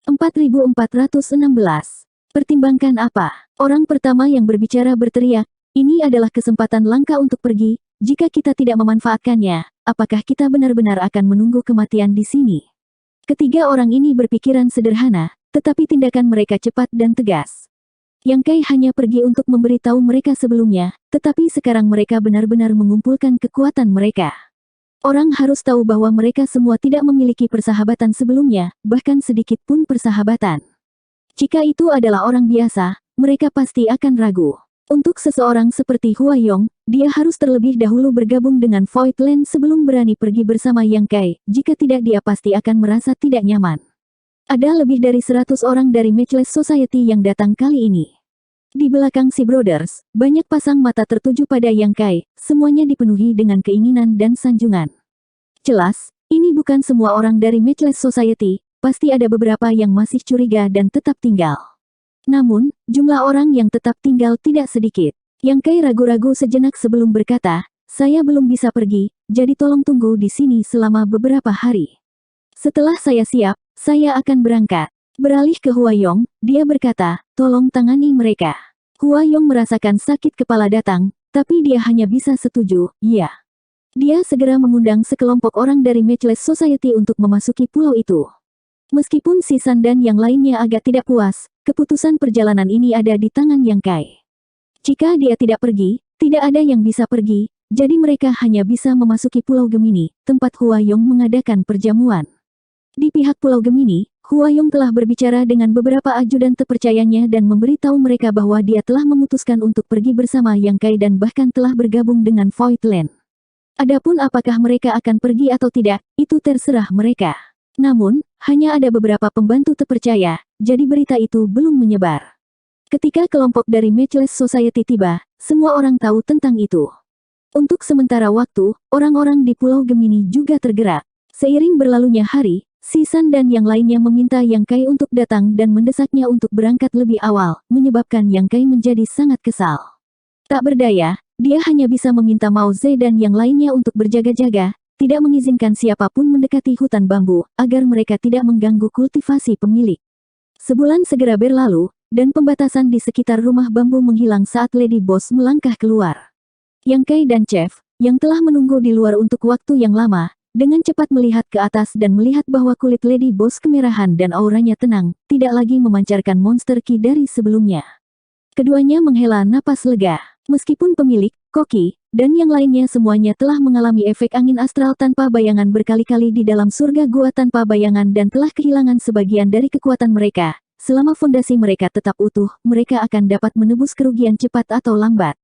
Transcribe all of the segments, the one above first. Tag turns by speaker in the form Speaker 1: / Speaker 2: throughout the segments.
Speaker 1: 4416. Pertimbangkan apa? Orang pertama yang berbicara berteriak, ini adalah kesempatan langka untuk pergi. Jika kita tidak memanfaatkannya, apakah kita benar-benar akan menunggu kematian di sini? Ketiga orang ini berpikiran sederhana, tetapi tindakan mereka cepat dan tegas. Yang Kai hanya pergi untuk memberitahu mereka sebelumnya, tetapi sekarang mereka benar-benar mengumpulkan kekuatan mereka. Orang harus tahu bahwa mereka semua tidak memiliki persahabatan sebelumnya, bahkan sedikit pun persahabatan. Jika itu adalah orang biasa, mereka pasti akan ragu. Untuk seseorang seperti Hua Yong, dia harus terlebih dahulu bergabung dengan Void Land sebelum berani pergi bersama Yang Kai. Jika tidak, dia pasti akan merasa tidak nyaman. Ada lebih dari 100 orang dari Matchless Society yang datang kali ini. Di belakang si Brothers, banyak pasang mata tertuju pada Yang Kai, semuanya dipenuhi dengan keinginan dan sanjungan. Jelas, ini bukan semua orang dari Matchless Society, pasti ada beberapa yang masih curiga dan tetap tinggal. Namun, jumlah orang yang tetap tinggal tidak sedikit. Yang Kai ragu-ragu sejenak sebelum berkata, saya belum bisa pergi, jadi tolong tunggu di sini selama beberapa hari. Setelah saya siap, saya akan berangkat. Beralih ke Hua Yong, dia berkata, tolong tangani mereka. Hua Yong merasakan sakit kepala datang, tapi dia hanya bisa setuju, iya. Dia segera mengundang sekelompok orang dari Matchless Society untuk memasuki pulau itu. Meskipun si San dan yang lainnya agak tidak puas, keputusan perjalanan ini ada di tangan Yang Kai. Jika dia tidak pergi, tidak ada yang bisa pergi, jadi mereka hanya bisa memasuki Pulau Gemini, tempat Hua Yong mengadakan perjamuan. Di pihak Pulau Gemini, Hua Yong telah berbicara dengan beberapa ajudan terpercayanya dan memberitahu mereka bahwa dia telah memutuskan untuk pergi bersama Yang Kai dan bahkan telah bergabung dengan Void Land. Adapun apakah mereka akan pergi atau tidak, itu terserah mereka. Namun, hanya ada beberapa pembantu terpercaya, jadi berita itu belum menyebar. Ketika kelompok dari Matchless Society tiba, semua orang tahu tentang itu. Untuk sementara waktu, orang-orang di Pulau Gemini juga tergerak. Seiring berlalunya hari, si San dan yang lainnya meminta Yang Kai untuk datang dan mendesaknya untuk berangkat lebih awal, menyebabkan Yang Kai menjadi sangat kesal. Tak berdaya, dia hanya bisa meminta Mao Ze dan yang lainnya untuk berjaga-jaga, tidak mengizinkan siapapun mendekati hutan bambu, agar mereka tidak mengganggu kultivasi pemilik. Sebulan segera berlalu, dan pembatasan di sekitar rumah bambu menghilang saat Lady Boss melangkah keluar. Yang Kai dan Chef, yang telah menunggu di luar untuk waktu yang lama, dengan cepat melihat ke atas dan melihat bahwa kulit Lady Boss kemerahan dan auranya tenang, tidak lagi memancarkan monster ki dari sebelumnya. Keduanya menghela napas lega. Meskipun pemilik, koki, dan yang lainnya semuanya telah mengalami efek angin astral tanpa bayangan berkali-kali di dalam surga gua tanpa bayangan dan telah kehilangan sebagian dari kekuatan mereka, selama fondasi mereka tetap utuh, mereka akan dapat menebus kerugian cepat atau lambat.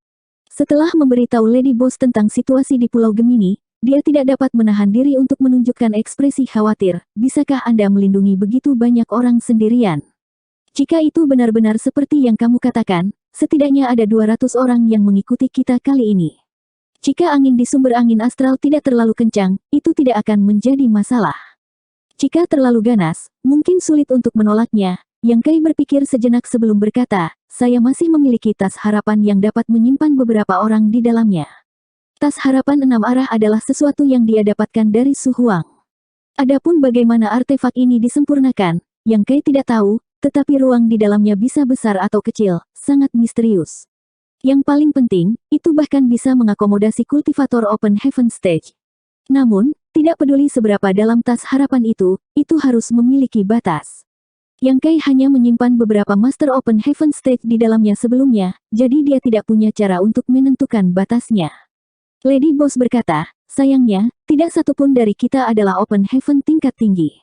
Speaker 1: Setelah memberitahu Lady Boss tentang situasi di Pulau Gemini, dia tidak dapat menahan diri untuk menunjukkan ekspresi khawatir. Bisakah Anda melindungi begitu banyak orang sendirian? Jika itu benar-benar seperti yang kamu katakan, setidaknya ada 200 orang yang mengikuti kita kali ini. Jika angin di sumber angin astral tidak terlalu kencang, itu tidak akan menjadi masalah. Jika terlalu ganas, mungkin sulit untuk menolaknya. Yang Kai berpikir sejenak sebelum berkata, saya masih memiliki tas harapan yang dapat menyimpan beberapa orang di dalamnya. Tas harapan 6 arah adalah sesuatu yang dia dapatkan dari Su Huang. Adapun bagaimana artefak ini disempurnakan, Yang Kai tidak tahu, tetapi ruang di dalamnya bisa besar atau kecil, sangat misterius. Yang paling penting, itu bahkan bisa mengakomodasi kultivator Open Heaven Stage. Namun, tidak peduli seberapa dalam tas harapan itu harus memiliki batas. Yang Kai hanya menyimpan beberapa Master Open Heaven Stage di dalamnya sebelumnya, jadi dia tidak punya cara untuk menentukan batasnya. Lady Boss berkata, sayangnya, tidak satupun dari kita adalah Open Heaven tingkat tinggi.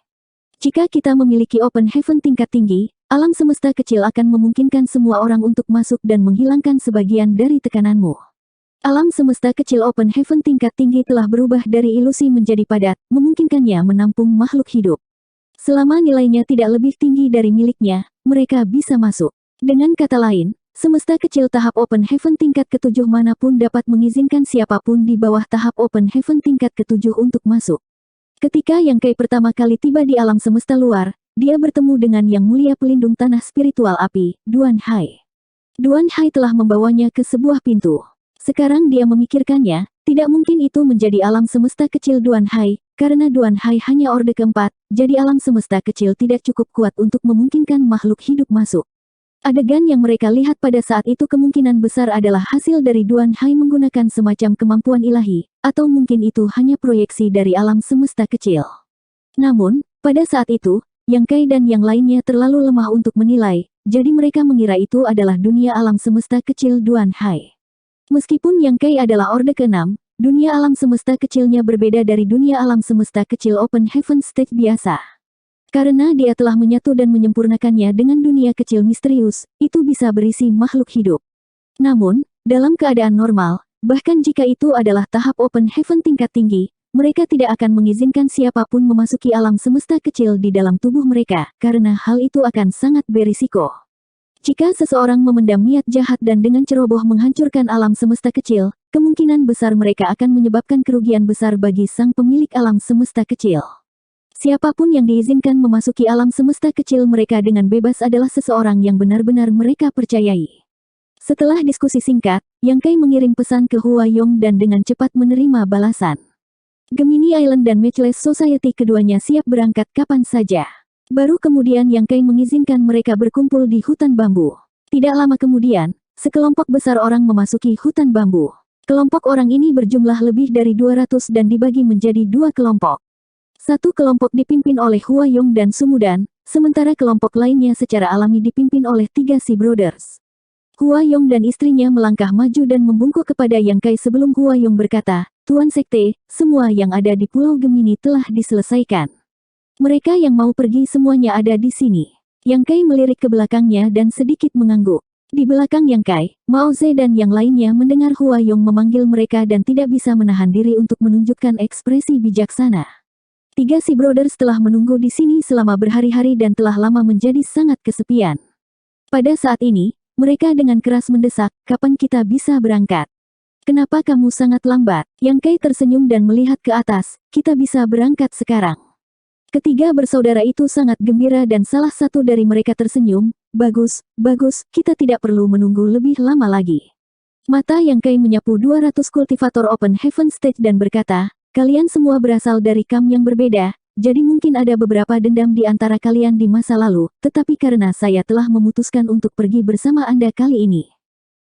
Speaker 1: Jika kita memiliki Open Heaven tingkat tinggi, alam semesta kecil akan memungkinkan semua orang untuk masuk dan menghilangkan sebagian dari tekananmu. Alam semesta kecil Open Heaven tingkat tinggi telah berubah dari ilusi menjadi padat, memungkinkannya menampung makhluk hidup. Selama nilainya tidak lebih tinggi dari miliknya, mereka bisa masuk. Dengan kata lain, semesta kecil tahap Open Heaven tingkat ke-7 manapun dapat mengizinkan siapapun di bawah tahap Open Heaven tingkat ke-7 untuk masuk. Ketika Yang Kai pertama kali tiba di alam semesta luar, dia bertemu dengan Yang Mulia Pelindung Tanah Spiritual Api, Duan Hai. Duan Hai telah membawanya ke sebuah pintu. Sekarang dia memikirkannya, tidak mungkin itu menjadi alam semesta kecil Duan Hai, karena Duan Hai hanya orde keempat, jadi alam semesta kecil tidak cukup kuat untuk memungkinkan makhluk hidup masuk. Adegan yang mereka lihat pada saat itu kemungkinan besar adalah hasil dari Duan Hai menggunakan semacam kemampuan ilahi, atau mungkin itu hanya proyeksi dari alam semesta kecil. Namun, pada saat itu, Yang Kai dan yang lainnya terlalu lemah untuk menilai, jadi mereka mengira itu adalah dunia alam semesta kecil Duan Hai. Meskipun Yang Kai adalah orde ke-6, dunia alam semesta kecilnya berbeda dari dunia alam semesta kecil Open Heaven Stage biasa. Karena dia telah menyatu dan menyempurnakannya dengan dunia kecil misterius, itu bisa berisi makhluk hidup. Namun, dalam keadaan normal, bahkan jika itu adalah tahap Open Heaven tingkat tinggi, mereka tidak akan mengizinkan siapapun memasuki alam semesta kecil di dalam tubuh mereka, karena hal itu akan sangat berisiko. Jika seseorang memendam niat jahat dan dengan ceroboh menghancurkan alam semesta kecil, kemungkinan besar mereka akan menyebabkan kerugian besar bagi sang pemilik alam semesta kecil. Siapapun yang diizinkan memasuki alam semesta kecil mereka dengan bebas adalah seseorang yang benar-benar mereka percayai. Setelah diskusi singkat, Yang Kai mengirim pesan ke Hua Yong dan dengan cepat menerima balasan. Gemini Island dan Matchless Society keduanya siap berangkat kapan saja. Baru kemudian Yang Kai mengizinkan mereka berkumpul di hutan bambu. Tidak lama kemudian, sekelompok besar orang memasuki hutan bambu. Kelompok orang ini berjumlah lebih dari 200 dan dibagi menjadi dua kelompok. Satu kelompok dipimpin oleh Hua Yong dan Sumudan, sementara kelompok lainnya secara alami dipimpin oleh 3 Sea Brothers. Hua Yong dan istrinya melangkah maju dan membungkuk kepada Yang Kai sebelum Hua Yong berkata, "Tuan Sekte, semua yang ada di Pulau Gemini telah diselesaikan. Mereka yang mau pergi semuanya ada di sini." Yang Kai melirik ke belakangnya dan sedikit mengangguk. Di belakang Yang Kai, Mao Ze dan yang lainnya mendengar Hua Yong memanggil mereka dan tidak bisa menahan diri untuk menunjukkan ekspresi bijaksana. 3 Sea Brothers telah menunggu di sini selama berhari-hari dan telah lama menjadi sangat kesepian. Pada saat ini, mereka dengan keras mendesak, "Kapan kita bisa berangkat? Kenapa kamu sangat lambat?" Yang Kai tersenyum dan melihat ke atas, "Kita bisa berangkat sekarang." Ketiga bersaudara itu sangat gembira dan salah satu dari mereka tersenyum, "Bagus, bagus, kita tidak perlu menunggu lebih lama lagi." Mata Yang Kai menyapu 200 kultivator Open Heaven Stage dan berkata, "Kalian semua berasal dari camp yang berbeda, jadi mungkin ada beberapa dendam di antara kalian di masa lalu, tetapi karena saya telah memutuskan untuk pergi bersama Anda kali ini.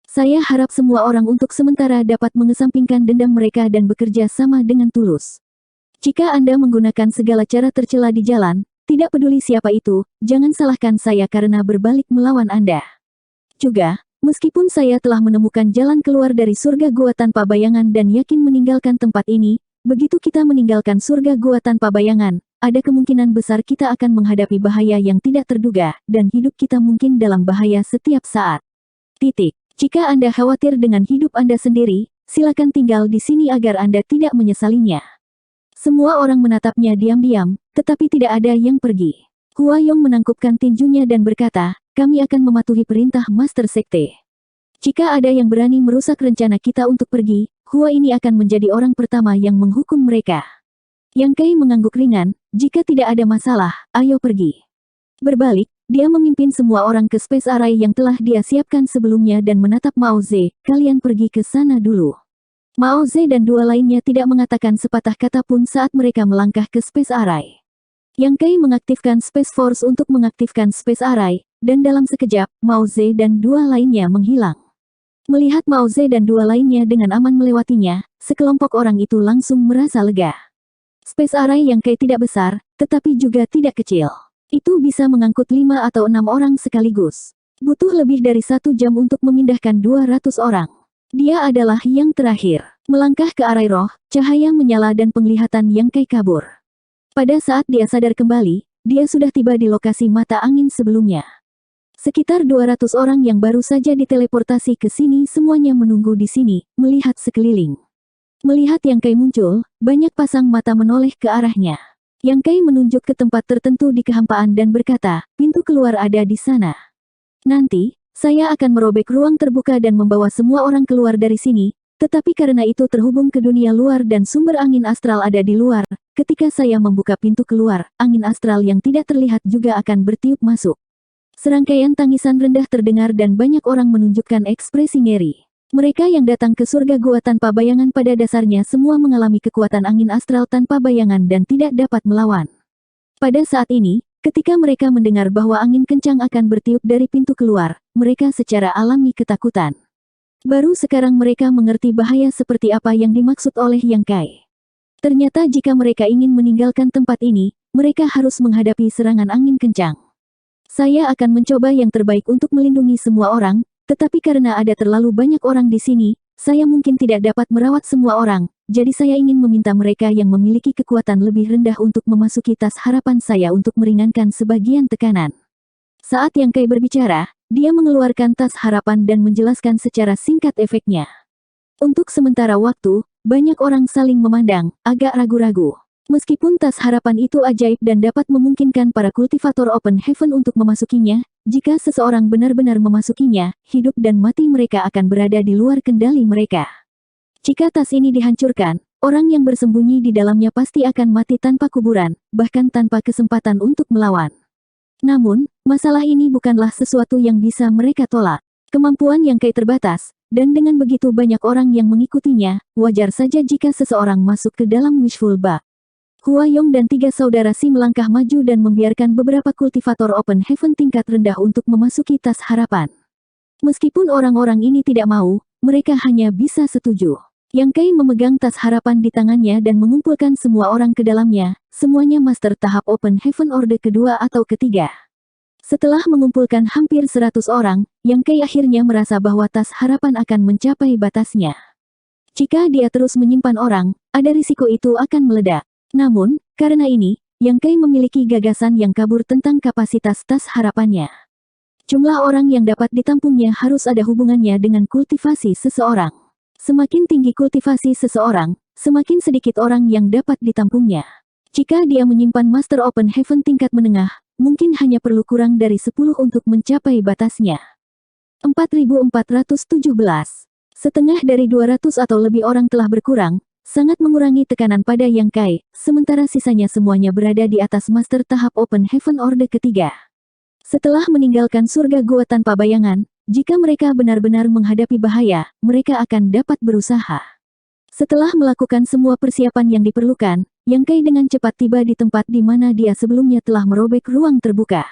Speaker 1: Saya harap semua orang untuk sementara dapat mengesampingkan dendam mereka dan bekerja sama dengan tulus. Jika Anda menggunakan segala cara tercela di jalan, tidak peduli siapa itu, jangan salahkan saya karena berbalik melawan Anda. Juga, meskipun saya telah menemukan jalan keluar dari surga gua tanpa bayangan dan yakin meninggalkan tempat ini, begitu kita meninggalkan surga gua tanpa bayangan, ada kemungkinan besar kita akan menghadapi bahaya yang tidak terduga, dan hidup kita mungkin dalam bahaya setiap saat. Jika Anda khawatir dengan hidup Anda sendiri, silakan tinggal di sini agar Anda tidak menyesalinya." Semua orang menatapnya diam-diam, tetapi tidak ada yang pergi. Hua Yong menangkupkan tinjunya dan berkata, "Kami akan mematuhi perintah Master Sekte. Jika ada yang berani merusak rencana kita untuk pergi, Hua ini akan menjadi orang pertama yang menghukum mereka." Yang Kai mengangguk ringan, "Jika tidak ada masalah, ayo pergi." Berbalik, dia memimpin semua orang ke Space Array yang telah dia siapkan sebelumnya dan menatap Mao Ze, "Kalian pergi ke sana dulu." Mao Ze dan dua lainnya tidak mengatakan sepatah kata pun saat mereka melangkah ke Space Array. Yang Kai mengaktifkan Space Force untuk mengaktifkan Space Array, dan dalam sekejap, Mao Ze dan dua lainnya menghilang. Melihat Mao Ze dan dua lainnya dengan aman melewatinya, sekelompok orang itu langsung merasa lega. Space Array Yang Kai tidak besar, tetapi juga tidak kecil. Itu bisa mengangkut 5 atau 6 orang sekaligus. Butuh lebih dari 1 jam untuk memindahkan 200 orang. Dia adalah yang terakhir. Melangkah ke arah roh, cahaya menyala dan penglihatan Yang Kai kabur. Pada saat dia sadar kembali, dia sudah tiba di lokasi mata angin sebelumnya. Sekitar 200 orang yang baru saja diteleportasi ke sini semuanya menunggu di sini, melihat sekeliling. Melihat Yang Kai muncul, banyak pasang mata menoleh ke arahnya. Yang Kai menunjuk ke tempat tertentu di kehampaan dan berkata, "Pintu keluar ada di sana. Nanti, saya akan merobek ruang terbuka dan membawa semua orang keluar dari sini, tetapi karena itu terhubung ke dunia luar dan sumber angin astral ada di luar, ketika saya membuka pintu keluar, angin astral yang tidak terlihat juga akan bertiup masuk." Serangkaian tangisan rendah terdengar dan banyak orang menunjukkan ekspresi ngeri. Mereka yang datang ke surga gua tanpa bayangan pada dasarnya semua mengalami kekuatan angin astral tanpa bayangan dan tidak dapat melawan. Pada saat ini, ketika mereka mendengar bahwa angin kencang akan bertiup dari pintu keluar, mereka secara alami ketakutan. Baru sekarang mereka mengerti bahaya seperti apa yang dimaksud oleh Yang Kai. Ternyata jika mereka ingin meninggalkan tempat ini, mereka harus menghadapi serangan angin kencang. Saya akan mencoba yang terbaik untuk melindungi semua orang, tetapi karena ada terlalu banyak orang di sini, saya mungkin tidak dapat merawat semua orang, jadi saya ingin meminta mereka yang memiliki kekuatan lebih rendah untuk memasuki tas harapan saya untuk meringankan sebagian tekanan. Saat Yang Kai berbicara, dia mengeluarkan tas harapan dan menjelaskan secara singkat efeknya. Untuk sementara waktu, banyak orang saling memandang, agak ragu-ragu. Meskipun tas harapan itu ajaib dan dapat memungkinkan para kultivator Open Heaven untuk memasukinya, jika seseorang benar-benar memasukinya, hidup dan mati mereka akan berada di luar kendali mereka. Jika tas ini dihancurkan, orang yang bersembunyi di dalamnya pasti akan mati tanpa kuburan, bahkan tanpa kesempatan untuk melawan. Namun, masalah ini bukanlah sesuatu yang bisa mereka tolak. Kemampuan Yang Kai terbatas, dan dengan begitu banyak orang yang mengikutinya, wajar saja jika seseorang masuk ke dalam Wishful Bug. Hua Yong dan 3 saudara Si melangkah maju dan membiarkan beberapa kultivator Open Heaven tingkat rendah untuk memasuki tas harapan. Meskipun orang-orang ini tidak mau, mereka hanya bisa setuju. Yang Kai memegang tas harapan di tangannya dan mengumpulkan semua orang ke dalamnya, semuanya master tahap Open Heaven Orde kedua atau ketiga. Setelah mengumpulkan hampir 100 orang, Yang Kai akhirnya merasa bahwa tas harapan akan mencapai batasnya. Jika dia terus menyimpan orang, ada risiko itu akan meledak. Namun, karena ini, Yang Kai memiliki gagasan yang kabur tentang kapasitas tas harapannya. Jumlah orang yang dapat ditampungnya harus ada hubungannya dengan kultivasi seseorang. Semakin tinggi kultivasi seseorang, semakin sedikit orang yang dapat ditampungnya. Jika dia menyimpan Master Open Heaven tingkat menengah, mungkin hanya perlu kurang dari 10 untuk mencapai batasnya. 4417. Setengah dari 200 atau lebih orang telah berkurang, sangat mengurangi tekanan pada Yang Kai, sementara sisanya semuanya berada di atas master tahap Open Heaven Orde ketiga. Setelah meninggalkan surga gua tanpa bayangan, jika mereka benar-benar menghadapi bahaya, mereka akan dapat berusaha. Setelah melakukan semua persiapan yang diperlukan, Yang Kai dengan cepat tiba di tempat di mana dia sebelumnya telah merobek ruang terbuka.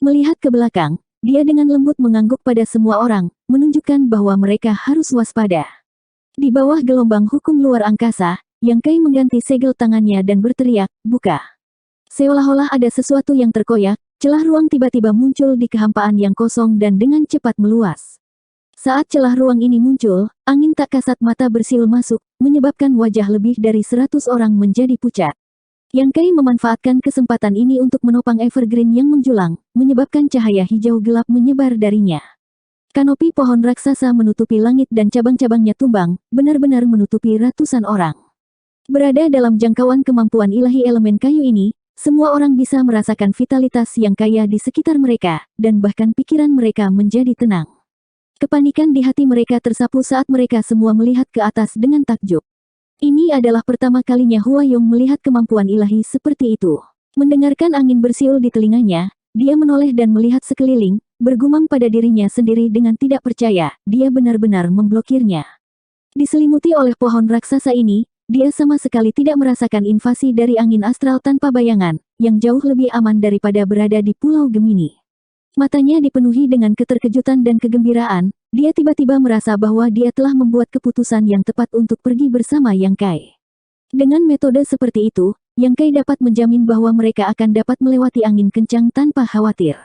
Speaker 1: Melihat ke belakang, dia dengan lembut mengangguk pada semua orang, menunjukkan bahwa mereka harus waspada. Di bawah gelombang hukum luar angkasa, Yang Kai mengganti segel tangannya dan berteriak, "Buka!" Seolah-olah ada sesuatu yang terkoyak, celah ruang tiba-tiba muncul di kehampaan yang kosong dan dengan cepat meluas. Saat celah ruang ini muncul, angin tak kasat mata bersiul masuk, menyebabkan wajah lebih dari 100 orang menjadi pucat. Yang Kai memanfaatkan kesempatan ini untuk menopang evergreen yang menjulang, menyebabkan cahaya hijau gelap menyebar darinya. Kanopi pohon raksasa menutupi langit dan cabang-cabangnya tumbang, benar-benar menutupi ratusan orang. Berada dalam jangkauan kemampuan ilahi elemen kayu ini, semua orang bisa merasakan vitalitas yang kaya di sekitar mereka, dan bahkan pikiran mereka menjadi tenang. Kepanikan di hati mereka tersapu saat mereka semua melihat ke atas dengan takjub. Ini adalah pertama kalinya Hua Yong melihat kemampuan ilahi seperti itu. Mendengarkan angin bersiul di telinganya, dia menoleh dan melihat sekeliling, bergumam pada dirinya sendiri dengan tidak percaya, dia benar-benar memblokirnya. Diselimuti oleh pohon raksasa ini, dia sama sekali tidak merasakan invasi dari angin astral tanpa bayangan, yang jauh lebih aman daripada berada di Pulau Gemini. Matanya dipenuhi dengan keterkejutan dan kegembiraan, dia tiba-tiba merasa bahwa dia telah membuat keputusan yang tepat untuk pergi bersama Yang Kai. Dengan metode seperti itu, Yang Kai dapat menjamin bahwa mereka akan dapat melewati angin kencang tanpa khawatir.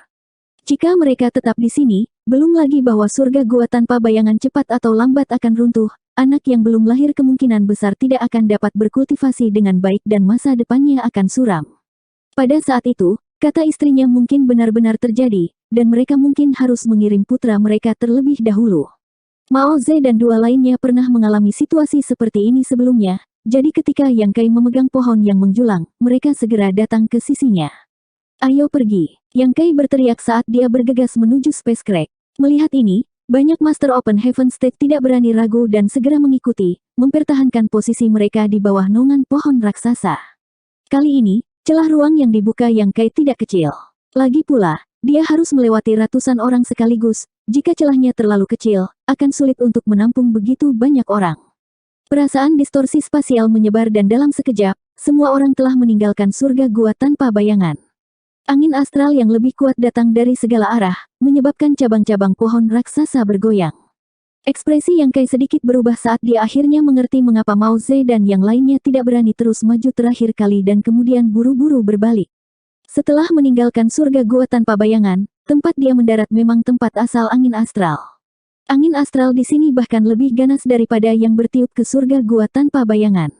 Speaker 1: Jika mereka tetap di sini, belum lagi bahwa surga gua tanpa bayangan cepat atau lambat akan runtuh, anak yang belum lahir kemungkinan besar tidak akan dapat berkultivasi dengan baik dan masa depannya akan suram. Pada saat itu, kata istrinya mungkin benar-benar terjadi, dan mereka mungkin harus mengirim putra mereka terlebih dahulu. Mao Ze dan dua lainnya pernah mengalami situasi seperti ini sebelumnya, jadi ketika Yang Kai memegang pohon yang menjulang, mereka segera datang ke sisinya. "Ayo pergi!" Yang Kai berteriak saat dia bergegas menuju Space Crack. Melihat ini, banyak Master Open Heaven State tidak berani ragu dan segera mengikuti, mempertahankan posisi mereka di bawah naungan pohon raksasa. Kali ini, celah ruang yang dibuka Yang Kai tidak kecil. Lagi pula, Dia harus melewati ratusan orang sekaligus. Jika celahnya terlalu kecil, akan sulit untuk menampung begitu banyak orang. Perasaan distorsi spasial menyebar dan dalam sekejap, semua orang telah meninggalkan surga gua tanpa bayangan. Angin astral yang lebih kuat datang dari segala arah, menyebabkan cabang-cabang pohon raksasa bergoyang. Ekspresi Yang Kai sedikit berubah saat dia akhirnya mengerti mengapa Mao Ze dan yang lainnya tidak berani terus maju terakhir kali dan kemudian buru-buru berbalik. Setelah meninggalkan surga gua tanpa bayangan, tempat dia mendarat memang tempat asal angin astral. Angin astral di sini bahkan lebih ganas daripada yang bertiup ke surga gua tanpa bayangan.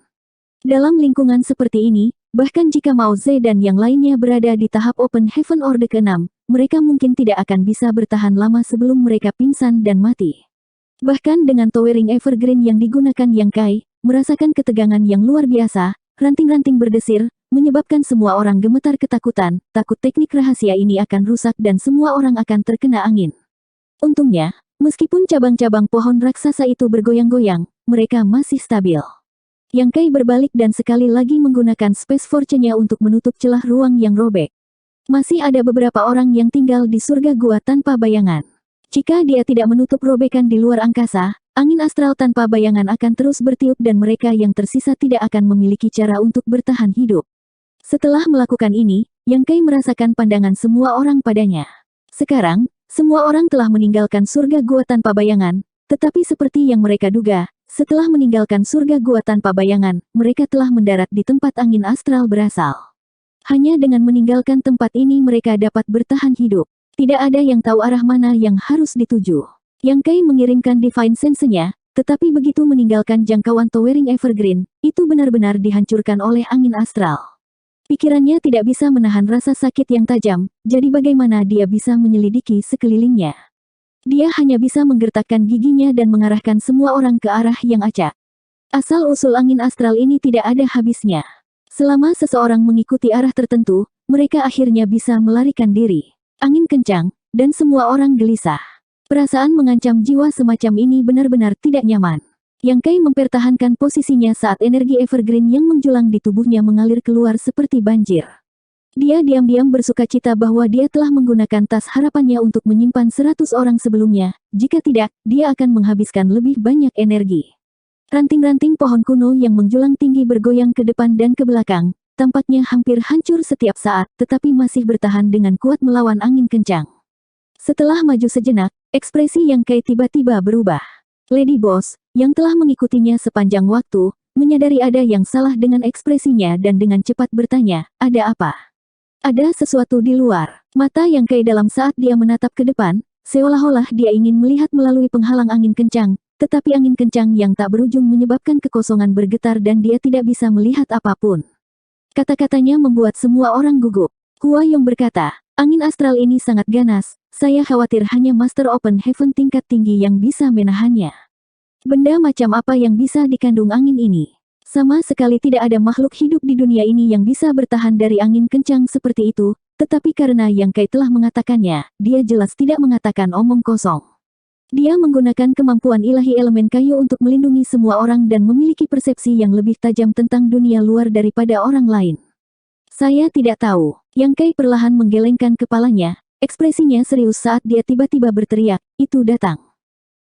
Speaker 1: Dalam lingkungan seperti ini, bahkan jika Mao Ze dan yang lainnya berada di tahap Open Heaven Orde ke-6, mereka mungkin tidak akan bisa bertahan lama sebelum mereka pingsan dan mati. Bahkan dengan Towering Evergreen yang digunakan Yang Kai, merasakan ketegangan yang luar biasa, ranting-ranting berdesir, menyebabkan semua orang gemetar ketakutan, takut teknik rahasia ini akan rusak dan semua orang akan terkena angin. Untungnya, meskipun cabang-cabang pohon raksasa itu bergoyang-goyang, mereka masih stabil. Yang Kai berbalik dan sekali lagi menggunakan Space Force-nya untuk menutup celah ruang yang robek. Masih ada beberapa orang yang tinggal di surga gua tanpa bayangan. Jika dia tidak menutup robekan di luar angkasa, angin astral tanpa bayangan akan terus bertiup dan mereka yang tersisa tidak akan memiliki cara untuk bertahan hidup. Setelah melakukan ini, Yang Kai merasakan pandangan semua orang padanya. Sekarang, semua orang telah meninggalkan surga gua tanpa bayangan, tetapi seperti yang mereka duga, setelah meninggalkan surga gua tanpa bayangan, mereka telah mendarat di tempat angin astral berasal. Hanya dengan meninggalkan tempat ini mereka dapat bertahan hidup. Tidak ada yang tahu arah mana yang harus dituju. Yang Kai mengirimkan Divine Sense-nya, tetapi begitu meninggalkan jangkauan Towering Evergreen, itu benar-benar dihancurkan oleh angin astral. Pikirannya tidak bisa menahan rasa sakit yang tajam, jadi bagaimana dia bisa menyelidiki sekelilingnya. Dia hanya bisa menggertakkan giginya dan mengarahkan semua orang ke arah yang acak. Asal-usul angin astral ini tidak ada habisnya. Selama seseorang mengikuti arah tertentu, mereka akhirnya bisa melarikan diri. Angin kencang, dan semua orang gelisah. Perasaan mengancam jiwa semacam ini benar-benar tidak nyaman. Yang Kai mempertahankan posisinya saat energi Evergreen yang menjulang di tubuhnya mengalir keluar seperti banjir. Dia diam-diam bersukacita bahwa dia telah menggunakan tas harapannya untuk menyimpan 100 orang sebelumnya, jika tidak, dia akan menghabiskan lebih banyak energi. Ranting-ranting pohon kuno yang menjulang tinggi bergoyang ke depan dan ke belakang, tampaknya hampir hancur setiap saat, tetapi masih bertahan dengan kuat melawan angin kencang. Setelah maju sejenak, ekspresi Yang Kai tiba-tiba berubah. Lady Boss, yang telah mengikutinya sepanjang waktu, menyadari ada yang salah dengan ekspresinya dan dengan cepat bertanya, ada apa? Ada sesuatu di luar. Mata Yang Kai dalam saat dia menatap ke depan, seolah-olah dia ingin melihat melalui penghalang angin kencang, tetapi angin kencang yang tak berujung menyebabkan kekosongan bergetar dan dia tidak bisa melihat apapun. Kata-katanya membuat semua orang gugup. Hua Yong berkata, angin astral ini sangat ganas, saya khawatir hanya Master Open Heaven tingkat tinggi yang bisa menahannya. Benda macam apa yang bisa dikandung angin ini? Sama sekali tidak ada makhluk hidup di dunia ini yang bisa bertahan dari angin kencang seperti itu, tetapi karena Yang Kai telah mengatakannya, dia jelas tidak mengatakan omong kosong. Dia menggunakan kemampuan ilahi elemen kayu untuk melindungi semua orang dan memiliki persepsi yang lebih tajam tentang dunia luar daripada orang lain. Saya tidak tahu. Yang Kai perlahan menggelengkan kepalanya, ekspresinya serius saat dia tiba-tiba berteriak, itu datang.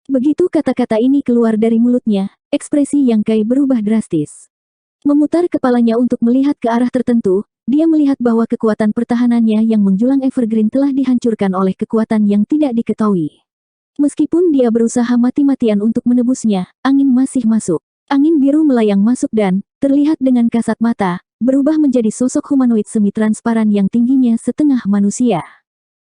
Speaker 1: Begitu kata-kata ini keluar dari mulutnya, ekspresi Yang Kai berubah drastis. Memutar kepalanya untuk melihat ke arah tertentu, dia melihat bahwa kekuatan pertahanannya yang menjulang Evergreen telah dihancurkan oleh kekuatan yang tidak diketahui. Meskipun dia berusaha mati-matian untuk menebusnya, angin masih masuk. Angin biru melayang masuk dan, terlihat dengan kasat mata, berubah menjadi sosok humanoid semi-transparan yang tingginya setengah manusia.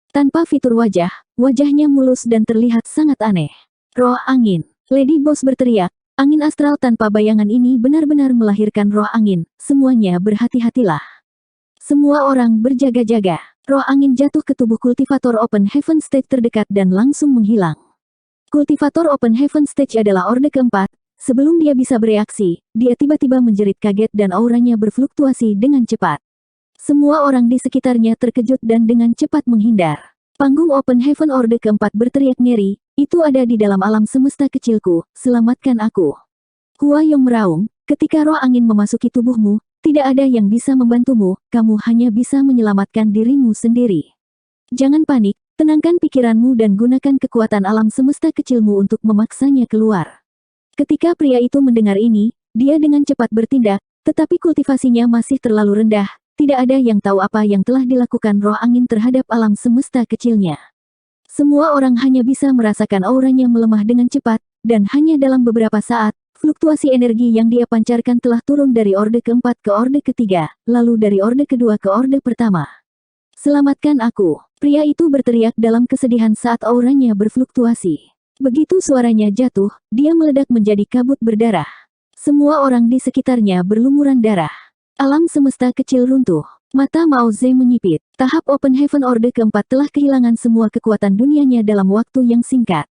Speaker 1: Tanpa fitur wajah, wajahnya mulus dan terlihat sangat aneh. Roh angin. Lady Boss berteriak, angin astral tanpa bayangan ini benar-benar melahirkan roh angin, semuanya berhati-hatilah. Semua orang berjaga-jaga. Roh angin jatuh ke tubuh kultivator Open Heaven Stage terdekat dan langsung menghilang. Kultivator Open Heaven Stage adalah orde keempat. Sebelum dia bisa bereaksi, dia tiba-tiba menjerit kaget dan auranya berfluktuasi dengan cepat. Semua orang di sekitarnya terkejut dan dengan cepat menghindar. Panggung Open Heaven Orde keempat berteriak ngeri, itu ada di dalam alam semesta kecilku, selamatkan aku. Hua Yong meraung, ketika roh angin memasuki tubuhmu, tidak ada yang bisa membantumu, kamu hanya bisa menyelamatkan dirimu sendiri. Jangan panik, tenangkan pikiranmu dan gunakan kekuatan alam semesta kecilmu untuk memaksanya keluar. Ketika pria itu mendengar ini, dia dengan cepat bertindak, tetapi kultivasinya masih terlalu rendah, tidak ada yang tahu apa yang telah dilakukan roh angin terhadap alam semesta kecilnya. Semua orang hanya bisa merasakan auranya melemah dengan cepat, dan hanya dalam beberapa saat, fluktuasi energi yang dia pancarkan telah turun dari orde keempat ke orde ketiga, lalu dari orde kedua ke orde pertama. Selamatkan aku. Pria itu berteriak dalam kesedihan saat auranya berfluktuasi. Begitu suaranya jatuh, dia meledak menjadi kabut berdarah. Semua orang di sekitarnya berlumuran darah. Alam semesta kecil runtuh. Mata Mao Ze menyipit. Tahap Open Heaven Orde keempat telah kehilangan semua kekuatan dunianya dalam waktu yang singkat.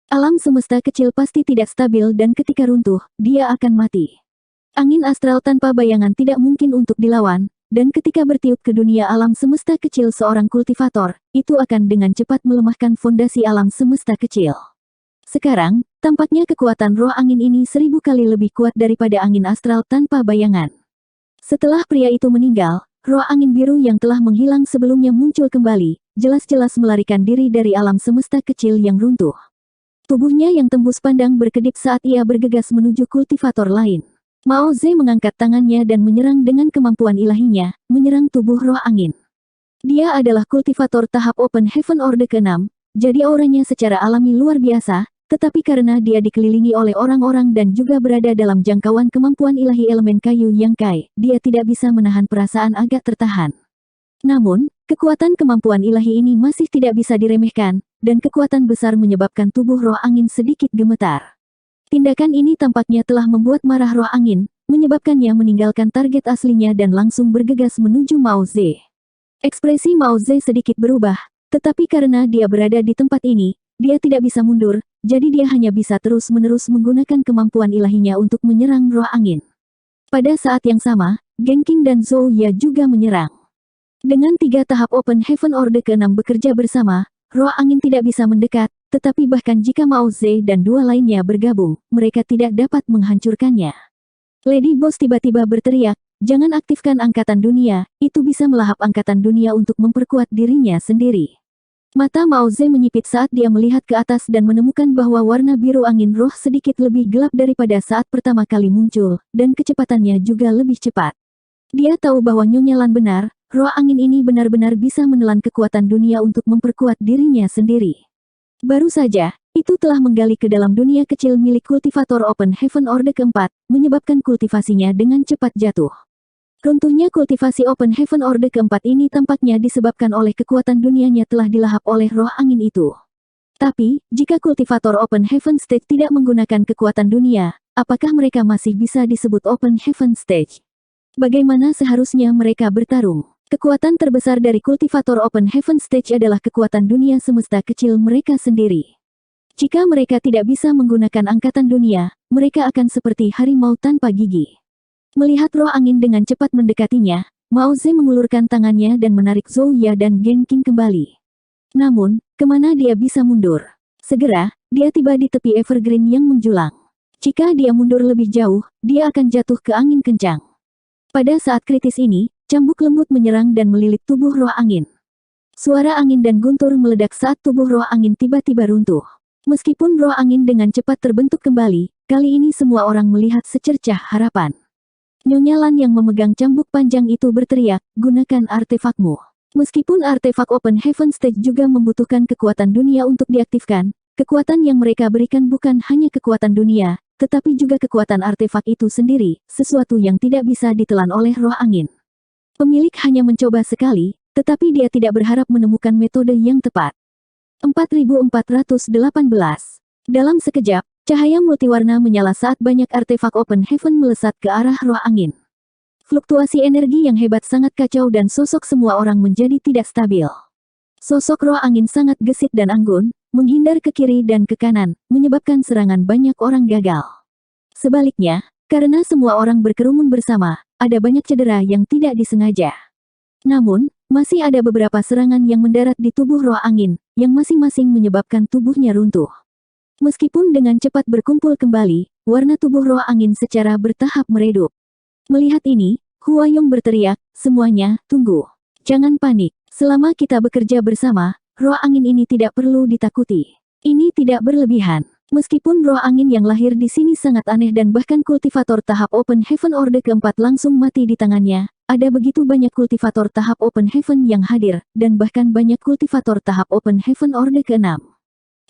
Speaker 1: Alam semesta kecil pasti tidak stabil dan ketika runtuh, dia akan mati. Angin astral tanpa bayangan tidak mungkin untuk dilawan. Dan ketika bertiup ke dunia alam semesta kecil seorang kultivator, itu akan dengan cepat melemahkan fondasi alam semesta kecil. Sekarang, tampaknya kekuatan roh angin ini 1000 kali lebih kuat daripada angin astral tanpa bayangan. Setelah pria itu meninggal, roh angin biru yang telah menghilang sebelumnya muncul kembali, jelas-jelas melarikan diri dari alam semesta kecil yang runtuh. Tubuhnya yang tembus pandang berkedip saat ia bergegas menuju kultivator lain. Mao Ze mengangkat tangannya dan menyerang dengan kemampuan ilahinya, menyerang tubuh roh angin. Dia adalah kultivator tahap Open Heaven Orde ke-6, jadi auranya secara alami luar biasa, tetapi karena dia dikelilingi oleh orang-orang dan juga berada dalam jangkauan kemampuan ilahi elemen kayu yang kai, dia tidak bisa menahan perasaan agak tertahan. Namun, kekuatan kemampuan ilahi ini masih tidak bisa diremehkan, dan kekuatan besar menyebabkan tubuh roh angin sedikit gemetar. Tindakan ini tampaknya telah membuat marah roh angin, menyebabkannya meninggalkan target aslinya dan langsung bergegas menuju Mao Ze. Ekspresi Mao Ze sedikit berubah, tetapi karena dia berada di tempat ini, dia tidak bisa mundur, jadi dia hanya bisa terus-menerus menggunakan kemampuan ilahinya untuk menyerang roh angin. Pada saat yang sama, Genqing dan Zhou Ya juga menyerang. Dengan 3 tahap Open Heaven Orde ke-6 bekerja bersama, roh angin tidak bisa mendekat, tetapi bahkan jika Mao Ze dan dua lainnya bergabung, mereka tidak dapat menghancurkannya. Lady Boss tiba-tiba berteriak, jangan aktifkan angkatan dunia, itu bisa melahap angkatan dunia untuk memperkuat dirinya sendiri. Mata Mao Ze menyipit saat dia melihat ke atas dan menemukan bahwa warna biru angin roh sedikit lebih gelap daripada saat pertama kali muncul, dan kecepatannya juga lebih cepat. Dia tahu bahwa Nyonya Lan benar, roh angin ini benar-benar bisa menelan kekuatan dunia untuk memperkuat dirinya sendiri. Baru saja, itu telah menggali ke dalam dunia kecil milik kultivator Open Heaven Orde keempat, menyebabkan kultivasinya dengan cepat jatuh. Runtuhnya kultivasi Open Heaven Orde keempat ini tampaknya disebabkan oleh kekuatan dunianya telah dilahap oleh roh angin itu. Tapi, jika kultivator Open Heaven Stage tidak menggunakan kekuatan dunia, apakah mereka masih bisa disebut Open Heaven Stage? Bagaimana seharusnya mereka bertarung? Kekuatan terbesar dari kultivator Open Heaven Stage adalah kekuatan dunia semesta kecil mereka sendiri. Jika mereka tidak bisa menggunakan angkatan dunia, mereka akan seperti harimau tanpa gigi. Melihat roh angin dengan cepat mendekatinya, Mao Ze mengulurkan tangannya dan menarik Zhou Ya dan Genqing kembali. Namun, kemana dia bisa mundur? Segera, dia tiba di tepi evergreen yang menjulang. Jika dia mundur lebih jauh, dia akan jatuh ke angin kencang. Pada saat kritis ini, cambuk lembut menyerang dan melilit tubuh roh angin. Suara angin dan guntur meledak saat tubuh roh angin tiba-tiba runtuh. Meskipun roh angin dengan cepat terbentuk kembali, kali ini semua orang melihat secercah harapan. Nyonya Lan yang memegang cambuk panjang itu berteriak, gunakan artefakmu. Meskipun artefak Open Heaven Stage juga membutuhkan kekuatan dunia untuk diaktifkan, kekuatan yang mereka berikan bukan hanya kekuatan dunia, tetapi juga kekuatan artefak itu sendiri, sesuatu yang tidak bisa ditelan oleh roh angin. Pemilik hanya mencoba sekali, tetapi dia tidak berharap menemukan metode yang tepat. 4418. Dalam sekejap, cahaya multiwarna menyala saat banyak artefak Open Heaven melesat ke arah roh angin. Fluktuasi energi yang hebat sangat kacau dan sosok semua orang menjadi tidak stabil. Sosok roh angin sangat gesit dan anggun, menghindar ke kiri dan ke kanan, menyebabkan serangan banyak orang gagal. Sebaliknya, karena semua orang berkerumun bersama, ada banyak cedera yang tidak disengaja. Namun, masih ada beberapa serangan yang mendarat di tubuh roh angin, yang masing-masing menyebabkan tubuhnya runtuh. Meskipun dengan cepat berkumpul kembali, warna tubuh roh angin secara bertahap meredup. Melihat ini, Huayong berteriak, semuanya, tunggu. Jangan panik. Selama kita bekerja bersama, roh angin ini tidak perlu ditakuti. Ini tidak berlebihan. Meskipun roh angin yang lahir di sini sangat aneh dan bahkan kultivator tahap Open Heaven Orde keempat langsung mati di tangannya, ada begitu banyak kultivator tahap Open Heaven yang hadir, dan bahkan banyak kultivator tahap Open Heaven Orde keenam.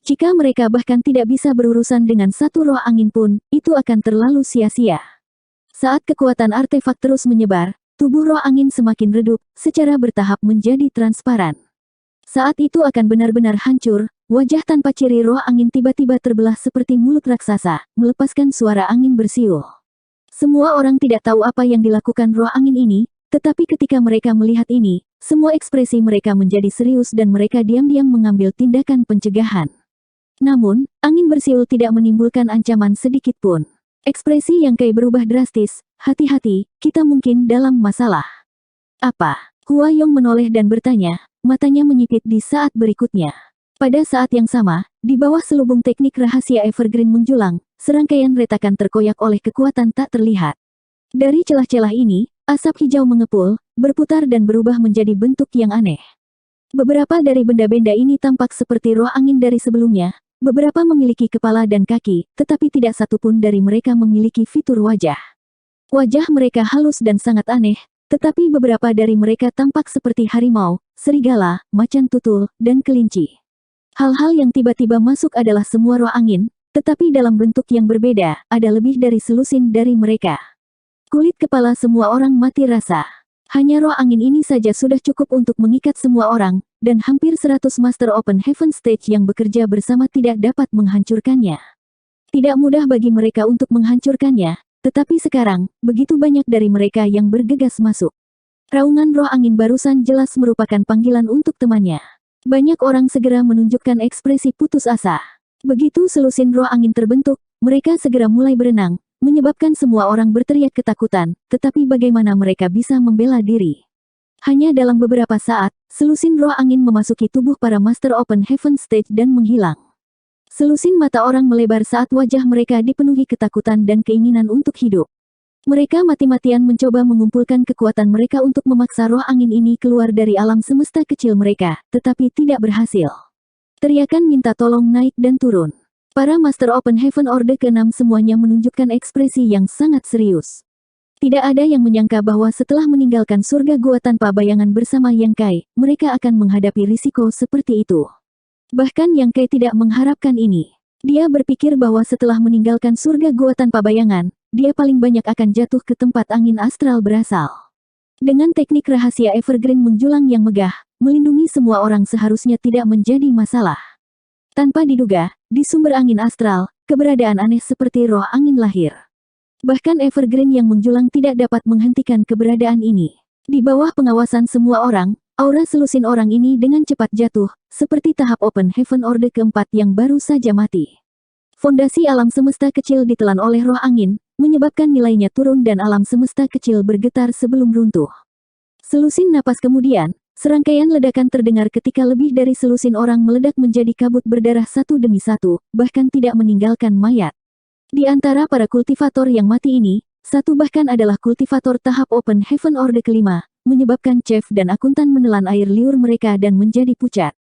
Speaker 1: Jika mereka bahkan tidak bisa berurusan dengan satu roh angin pun, itu akan terlalu sia-sia. Saat kekuatan artefak terus menyebar, tubuh roh angin semakin redup, secara bertahap menjadi transparan. Saat itu akan benar-benar hancur, wajah tanpa ciri roh angin tiba-tiba terbelah seperti mulut raksasa, melepaskan suara angin bersiul. Semua orang tidak tahu apa yang dilakukan roh angin ini, tetapi ketika mereka melihat ini, semua ekspresi mereka menjadi serius dan mereka diam-diam mengambil tindakan pencegahan. Namun, angin bersiul tidak menimbulkan ancaman sedikit pun. Ekspresi yang kayak berubah drastis, hati-hati, kita mungkin dalam masalah. Apa? Hua Yong menoleh dan bertanya, matanya menyipit di saat berikutnya. Pada saat yang sama, di bawah selubung teknik rahasia Evergreen menjulang, serangkaian retakan terkoyak oleh kekuatan tak terlihat. Dari celah-celah ini, asap hijau mengepul, berputar dan berubah menjadi bentuk yang aneh. Beberapa dari benda-benda ini tampak seperti roh angin dari sebelumnya, beberapa memiliki kepala dan kaki, tetapi tidak satupun dari mereka memiliki fitur wajah. Wajah mereka halus dan sangat aneh, tetapi beberapa dari mereka tampak seperti harimau, serigala, macan tutul, dan kelinci. Hal-hal yang tiba-tiba masuk adalah semua roh angin, tetapi dalam bentuk yang berbeda, ada lebih dari selusin dari mereka. Kulit kepala semua orang mati rasa. Hanya roh angin ini saja sudah cukup untuk mengikat semua orang, dan hampir 100 Master Open Heaven Stage yang bekerja bersama tidak dapat menghancurkannya. Tidak mudah bagi mereka untuk menghancurkannya, tetapi sekarang, begitu banyak dari mereka yang bergegas masuk. Raungan roh angin barusan jelas merupakan panggilan untuk temannya. Banyak orang segera menunjukkan ekspresi putus asa. Begitu selusin roh angin terbentuk, mereka segera mulai berenang, menyebabkan semua orang berteriak ketakutan, tetapi bagaimana mereka bisa membela diri? Hanya dalam beberapa saat, selusin roh angin memasuki tubuh para Master Open Heaven Stage dan menghilang. Selusin mata orang melebar saat wajah mereka dipenuhi ketakutan dan keinginan untuk hidup. Mereka mati-matian mencoba mengumpulkan kekuatan mereka untuk memaksa roh angin ini keluar dari alam semesta kecil mereka, tetapi tidak berhasil. Teriakan minta tolong naik dan turun. Para Master Open Heaven Orde ke-6 semuanya menunjukkan ekspresi yang sangat serius. Tidak ada yang menyangka bahwa setelah meninggalkan surga gua tanpa bayangan bersama Yang Kai, mereka akan menghadapi risiko seperti itu. Bahkan Yang Kai tidak mengharapkan ini. Dia berpikir bahwa setelah meninggalkan surga gua tanpa bayangan, dia paling banyak akan jatuh ke tempat angin astral berasal. Dengan teknik rahasia Evergreen menjulang yang megah, melindungi semua orang seharusnya tidak menjadi masalah. Tanpa diduga, di sumber angin astral, keberadaan aneh seperti roh angin lahir. Bahkan Evergreen yang menjulang tidak dapat menghentikan keberadaan ini. Di bawah pengawasan semua orang, aura selusin orang ini dengan cepat jatuh, seperti tahap Open Heaven Orde keempat yang baru saja mati. Fondasi alam semesta kecil ditelan oleh roh angin, menyebabkan nilainya turun dan alam semesta kecil bergetar sebelum runtuh. Selusin napas kemudian, serangkaian ledakan terdengar ketika lebih dari selusin orang meledak menjadi kabut berdarah satu demi satu, bahkan tidak meninggalkan mayat. Di antara para kultivator yang mati ini, satu bahkan adalah kultivator tahap Open Heaven Orde kelima, menyebabkan chef dan akuntan menelan air liur mereka dan menjadi pucat.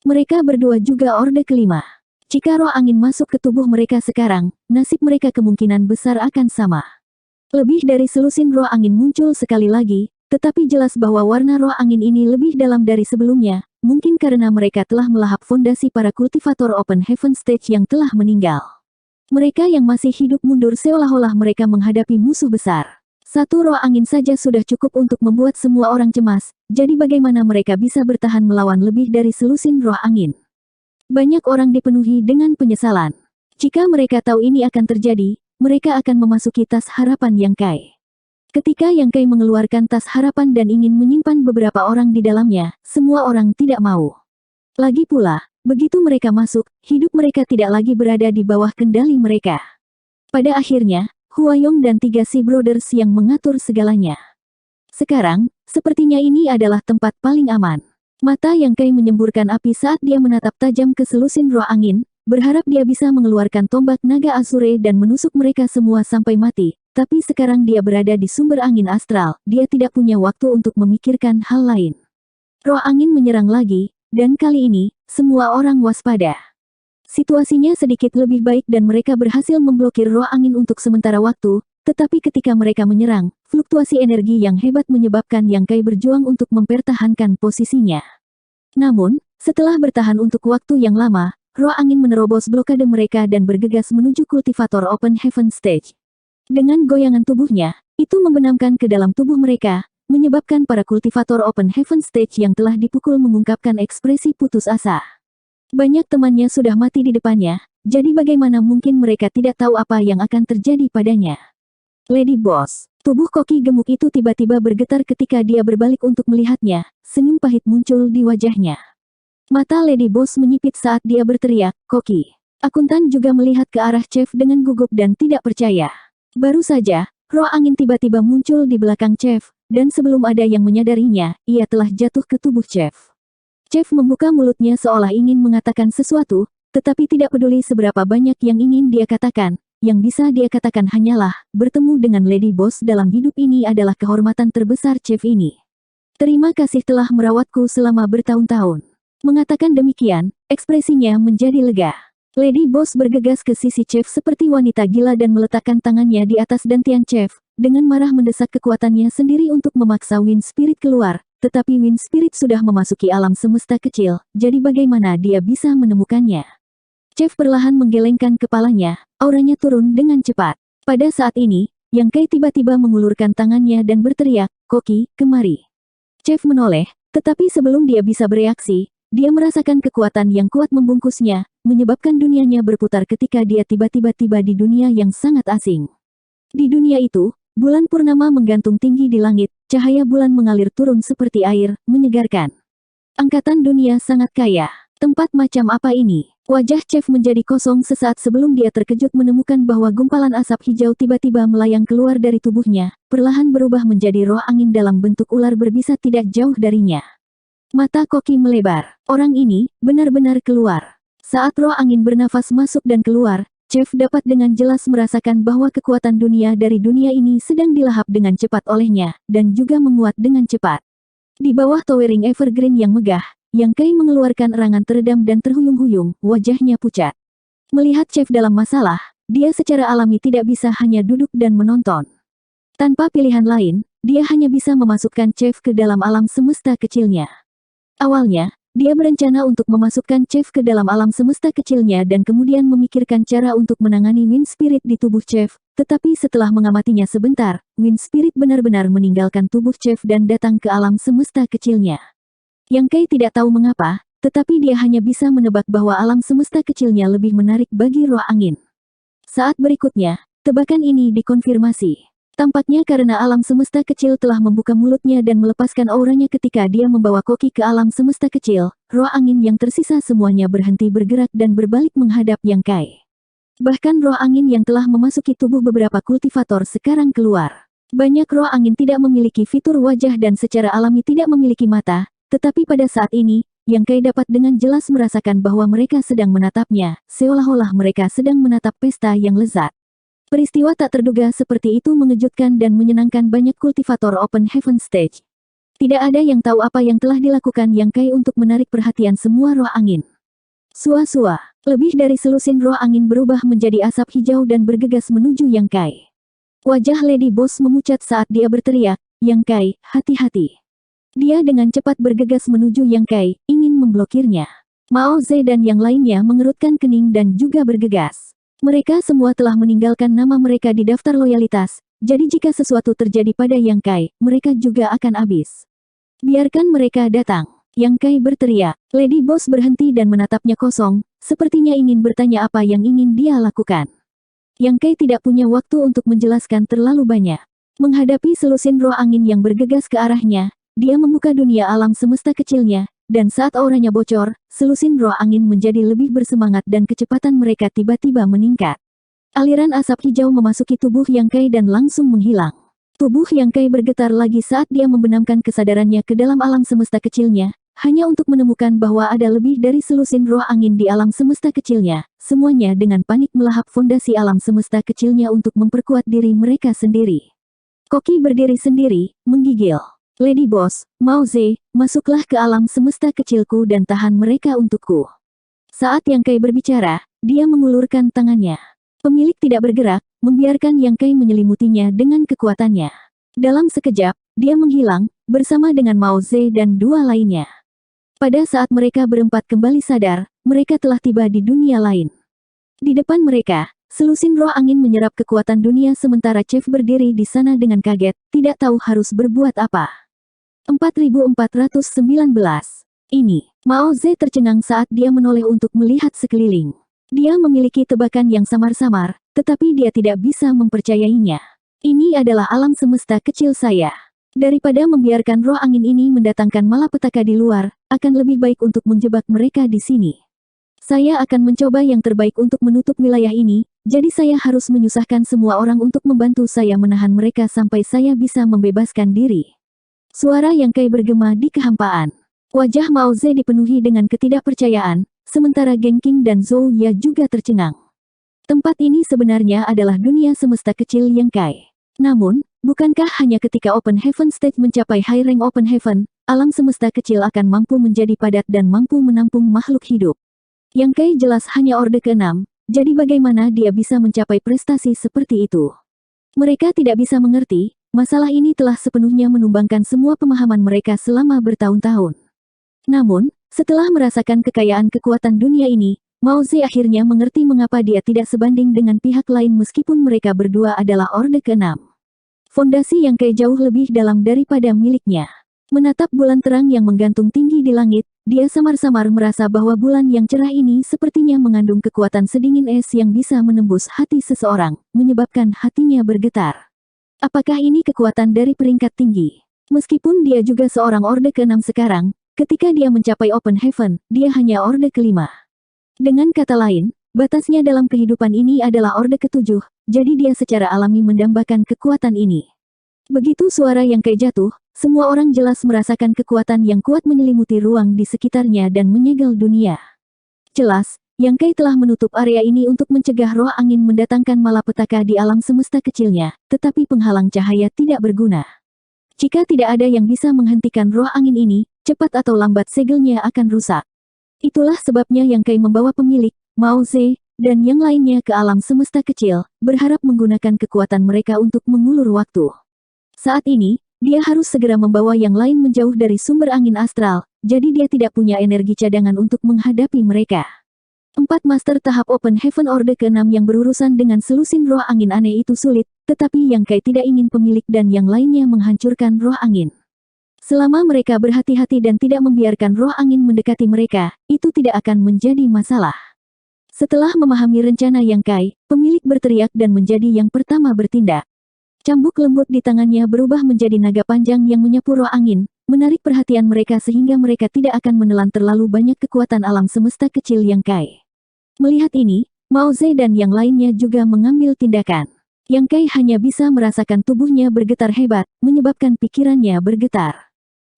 Speaker 1: Mereka berdua juga Orde kelima. Jika roh angin masuk ke tubuh mereka sekarang, nasib mereka kemungkinan besar akan sama. Lebih dari selusin roh angin muncul sekali lagi, tetapi jelas bahwa warna roh angin ini lebih dalam dari sebelumnya, mungkin karena mereka telah melahap fondasi para kultivator Open Heaven Stage yang telah meninggal. Mereka yang masih hidup mundur seolah-olah mereka menghadapi musuh besar. Satu roh angin saja sudah cukup untuk membuat semua orang cemas, jadi bagaimana mereka bisa bertahan melawan lebih dari selusin roh angin? Banyak orang dipenuhi dengan penyesalan. Jika mereka tahu ini akan terjadi, mereka akan memasuki tas harapan Yang Kai. Ketika Yang Kai mengeluarkan tas harapan dan ingin menyimpan beberapa orang di dalamnya, semua orang tidak mau. Lagi pula, begitu mereka masuk, hidup mereka tidak lagi berada di bawah kendali mereka. Pada akhirnya, Hua Yong dan 3 Sea Brothers yang mengatur segalanya. Sekarang, sepertinya ini adalah tempat paling aman. Mata Yang Kai menyemburkan api saat dia menatap tajam ke selusin roh angin, berharap dia bisa mengeluarkan tombak naga Asure dan menusuk mereka semua sampai mati. Tapi sekarang dia berada di sumber angin astral, dia tidak punya waktu untuk memikirkan hal lain. Roh angin menyerang lagi, dan kali ini, semua orang waspada. Situasinya sedikit lebih baik dan mereka berhasil memblokir roh angin untuk sementara waktu, tetapi ketika mereka menyerang, fluktuasi energi yang hebat menyebabkan Yang Kai berjuang untuk mempertahankan posisinya. Namun, setelah bertahan untuk waktu yang lama, roh angin menerobos blokade mereka dan bergegas menuju kultivator Open Heaven Stage. Dengan goyangan tubuhnya, itu membenamkan ke dalam tubuh mereka, menyebabkan para kultivator Open Heaven Stage yang telah dipukul mengungkapkan ekspresi putus asa. Banyak temannya sudah mati di depannya, jadi bagaimana mungkin mereka tidak tahu apa yang akan terjadi padanya. Lady Boss, tubuh koki gemuk itu tiba-tiba bergetar ketika dia berbalik untuk melihatnya, senyum pahit muncul di wajahnya. Mata Lady Boss menyipit saat dia berteriak, "Koki." Akuntan juga melihat ke arah Chef dengan gugup dan tidak percaya. Baru saja, roh angin tiba-tiba muncul di belakang Chef, dan sebelum ada yang menyadarinya, ia telah jatuh ke tubuh Chef. Chef membuka mulutnya seolah ingin mengatakan sesuatu, tetapi tidak peduli seberapa banyak yang ingin dia katakan, yang bisa dia katakan hanyalah, bertemu dengan Lady Boss dalam hidup ini adalah kehormatan terbesar Chef ini. Terima kasih telah merawatku selama bertahun-tahun. Mengatakan demikian, ekspresinya menjadi lega. Lady Boss bergegas ke sisi Chef seperti wanita gila dan meletakkan tangannya di atas dantian Chef, dengan marah mendesak kekuatannya sendiri untuk memaksa Wind Spirit keluar, tetapi Wind Spirit sudah memasuki alam semesta kecil, jadi bagaimana dia bisa menemukannya? Chef perlahan menggelengkan kepalanya, auranya turun dengan cepat. Pada saat ini, Yang Kai tiba-tiba mengulurkan tangannya dan berteriak, "Koki, kemari." Chef menoleh, tetapi sebelum dia bisa bereaksi, dia merasakan kekuatan yang kuat membungkusnya, menyebabkan dunianya berputar ketika dia tiba-tiba tiba di dunia yang sangat asing. Di dunia itu, bulan purnama menggantung tinggi di langit, cahaya bulan mengalir turun seperti air, menyegarkan. Angkatan dunia sangat kaya. Tempat macam apa ini? Wajah Chef menjadi kosong sesaat sebelum dia terkejut menemukan bahwa gumpalan asap hijau tiba-tiba melayang keluar dari tubuhnya, perlahan berubah menjadi roh angin dalam bentuk ular berbisa tidak jauh darinya. Mata Koki melebar. Orang ini, benar-benar keluar. Saat roh angin bernafas masuk dan keluar, Chef dapat dengan jelas merasakan bahwa kekuatan dunia dari dunia ini sedang dilahap dengan cepat olehnya, dan juga menguat dengan cepat. Di bawah towering evergreen yang megah, Yang Kai mengeluarkan erangan teredam dan terhuyung-huyung, wajahnya pucat. Melihat Chef dalam masalah, dia secara alami tidak bisa hanya duduk dan menonton. Tanpa pilihan lain, dia hanya bisa memasukkan Chef ke dalam alam semesta kecilnya. Awalnya, dia berencana untuk memasukkan Chef ke dalam alam semesta kecilnya dan kemudian memikirkan cara untuk menangani Wind Spirit di tubuh Chef, tetapi setelah mengamatinya sebentar, Wind Spirit benar-benar meninggalkan tubuh Chef dan datang ke alam semesta kecilnya. Yang Kai tidak tahu mengapa, tetapi dia hanya bisa menebak bahwa alam semesta kecilnya lebih menarik bagi roh angin. Saat berikutnya, tebakan ini dikonfirmasi. Tampaknya karena alam semesta kecil telah membuka mulutnya dan melepaskan auranya ketika dia membawa Koki ke alam semesta kecil, roh angin yang tersisa semuanya berhenti bergerak dan berbalik menghadap Yang Kai. Bahkan roh angin yang telah memasuki tubuh beberapa kultivator sekarang keluar. Banyak roh angin tidak memiliki fitur wajah dan secara alami tidak memiliki mata, tetapi pada saat ini, Yang Kai dapat dengan jelas merasakan bahwa mereka sedang menatapnya, seolah-olah mereka sedang menatap pesta yang lezat. Peristiwa tak terduga seperti itu mengejutkan dan menyenangkan banyak kultivator Open Heaven Stage. Tidak ada yang tahu apa yang telah dilakukan Yang Kai untuk menarik perhatian semua roh angin. Sua-sua, lebih dari selusin roh angin berubah menjadi asap hijau dan bergegas menuju Yang Kai. Wajah Lady Boss memucat saat dia berteriak, "Yang Kai, hati-hati." Dia dengan cepat bergegas menuju Yang Kai, ingin memblokirnya. Mao Ze dan yang lainnya mengerutkan kening dan juga bergegas. Mereka semua telah meninggalkan nama mereka di daftar loyalitas, jadi jika sesuatu terjadi pada Yang Kai, mereka juga akan habis. Biarkan mereka datang. Yang Kai berteriak. Lady Boss berhenti dan menatapnya kosong, sepertinya ingin bertanya apa yang ingin dia lakukan. Yang Kai tidak punya waktu untuk menjelaskan terlalu banyak. Menghadapi selusin roh angin yang bergegas ke arahnya, dia membuka dunia alam semesta kecilnya, dan saat auranya bocor, selusin roh angin menjadi lebih bersemangat dan kecepatan mereka tiba-tiba meningkat. Aliran asap hijau memasuki tubuh Yang Kai dan langsung menghilang. Tubuh Yang Kai bergetar lagi saat dia membenamkan kesadarannya ke dalam alam semesta kecilnya, hanya untuk menemukan bahwa ada lebih dari selusin roh angin di alam semesta kecilnya, semuanya dengan panik melahap fondasi alam semesta kecilnya untuk memperkuat diri mereka sendiri. Koki berdiri sendiri, menggigil. Lady Boss, Mao Ze, masuklah ke alam semesta kecilku dan tahan mereka untukku. Saat Yang Kai berbicara, dia mengulurkan tangannya. Pemilik tidak bergerak, membiarkan Yang Kai menyelimutinya dengan kekuatannya. Dalam sekejap, dia menghilang, bersama dengan Mao Ze dan dua lainnya. Pada saat mereka berempat kembali sadar, mereka telah tiba di dunia lain. Di depan mereka, selusin roh angin menyerap kekuatan dunia sementara Chef berdiri di sana dengan kaget, tidak tahu harus berbuat apa. 4419. Ini, Mao Ze tercengang saat dia menoleh untuk melihat sekeliling. Dia memiliki tebakan yang samar-samar, tetapi dia tidak bisa mempercayainya. Ini adalah alam semesta kecil saya. Daripada membiarkan roh angin ini mendatangkan malapetaka di luar, akan lebih baik untuk menjebak mereka di sini. Saya akan mencoba yang terbaik untuk menutup wilayah ini, jadi saya harus menyusahkan semua orang untuk membantu saya menahan mereka sampai saya bisa membebaskan diri. Suara Yang Kai bergema di kehampaan. Wajah Mao Ze dipenuhi dengan ketidakpercayaan, sementara Genqing dan Zhou Ya juga tercengang. Tempat ini sebenarnya adalah dunia semesta kecil Yang Kai. Namun, bukankah hanya ketika Open Heaven Stage mencapai High Rank Open Heaven, alam semesta kecil akan mampu menjadi padat dan mampu menampung makhluk hidup? Yang Kai jelas hanya orde ke-6, jadi bagaimana dia bisa mencapai prestasi seperti itu? Mereka tidak bisa mengerti, masalah ini telah sepenuhnya menumbangkan semua pemahaman mereka selama bertahun-tahun. Namun, setelah merasakan kekayaan kekuatan dunia ini, Mao Ze akhirnya mengerti mengapa dia tidak sebanding dengan pihak lain meskipun mereka berdua adalah orde ke-6. Fondasi Yang Kai jauh lebih dalam daripada miliknya. Menatap bulan terang yang menggantung tinggi di langit, dia samar-samar merasa bahwa bulan yang cerah ini sepertinya mengandung kekuatan sedingin es yang bisa menembus hati seseorang, menyebabkan hatinya bergetar. Apakah ini kekuatan dari peringkat tinggi? Meskipun dia juga seorang orde ke-6 sekarang, ketika dia mencapai Open Heaven, dia hanya orde ke-5. Dengan kata lain, batasnya dalam kehidupan ini adalah orde ke-7, jadi dia secara alami mendambakan kekuatan ini. Begitu suara Yang Kai jatuh, semua orang jelas merasakan kekuatan yang kuat menyelimuti ruang di sekitarnya dan menyegel dunia. Jelas, Yang Kai telah menutup area ini untuk mencegah roh angin mendatangkan malapetaka di alam semesta kecilnya, tetapi penghalang cahaya tidak berguna. Jika tidak ada yang bisa menghentikan roh angin ini, cepat atau lambat segelnya akan rusak. Itulah sebabnya Yang Kai membawa pemilik, Mao Ze, dan yang lainnya ke alam semesta kecil, berharap menggunakan kekuatan mereka untuk mengulur waktu. Saat ini, dia harus segera membawa yang lain menjauh dari sumber angin astral, jadi dia tidak punya energi cadangan untuk menghadapi mereka. 4 master tahap Open Heaven Orde ke-6 yang berurusan dengan selusin roh angin aneh itu sulit, tetapi Yang Kai tidak ingin pemilik dan yang lainnya menghancurkan roh angin. Selama mereka berhati-hati dan tidak membiarkan roh angin mendekati mereka, itu tidak akan menjadi masalah. Setelah memahami rencana Yang Kai, pemilik berteriak dan menjadi yang pertama bertindak. Cambuk lembut di tangannya berubah menjadi naga panjang yang menyapu roh angin, menarik perhatian mereka sehingga mereka tidak akan menelan terlalu banyak kekuatan alam semesta kecil Yang Kai. Melihat ini, Mao Ze dan yang lainnya juga mengambil tindakan. Yang Kai hanya bisa merasakan tubuhnya bergetar hebat, menyebabkan pikirannya bergetar.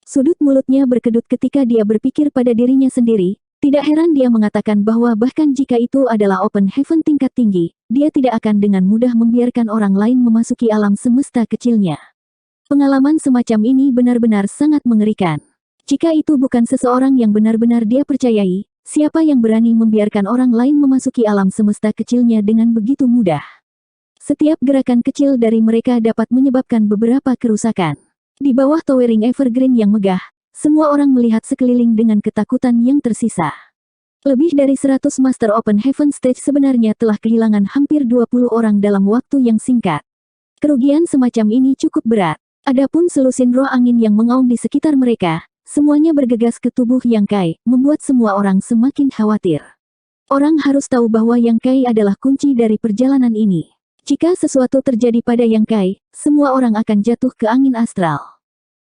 Speaker 1: Sudut mulutnya berkedut ketika dia berpikir pada dirinya sendiri. Tidak heran dia mengatakan bahwa bahkan jika itu adalah Open Heaven tingkat tinggi, dia tidak akan dengan mudah membiarkan orang lain memasuki alam semesta kecilnya. Pengalaman semacam ini benar-benar sangat mengerikan. Jika itu bukan seseorang yang benar-benar dia percayai, siapa yang berani membiarkan orang lain memasuki alam semesta kecilnya dengan begitu mudah? Setiap gerakan kecil dari mereka dapat menyebabkan beberapa kerusakan. Di bawah towering evergreen yang megah, semua orang melihat sekeliling dengan ketakutan yang tersisa. Lebih dari 100 Master Open Heaven Stage sebenarnya telah kehilangan hampir 20 orang dalam waktu yang singkat. Kerugian semacam ini cukup berat. Adapun selusin roh angin yang mengaum di sekitar mereka, semuanya bergegas ke tubuh Yang Kai, membuat semua orang semakin khawatir. Orang harus tahu bahwa Yang Kai adalah kunci dari perjalanan ini. Jika sesuatu terjadi pada Yang Kai, semua orang akan jatuh ke angin astral.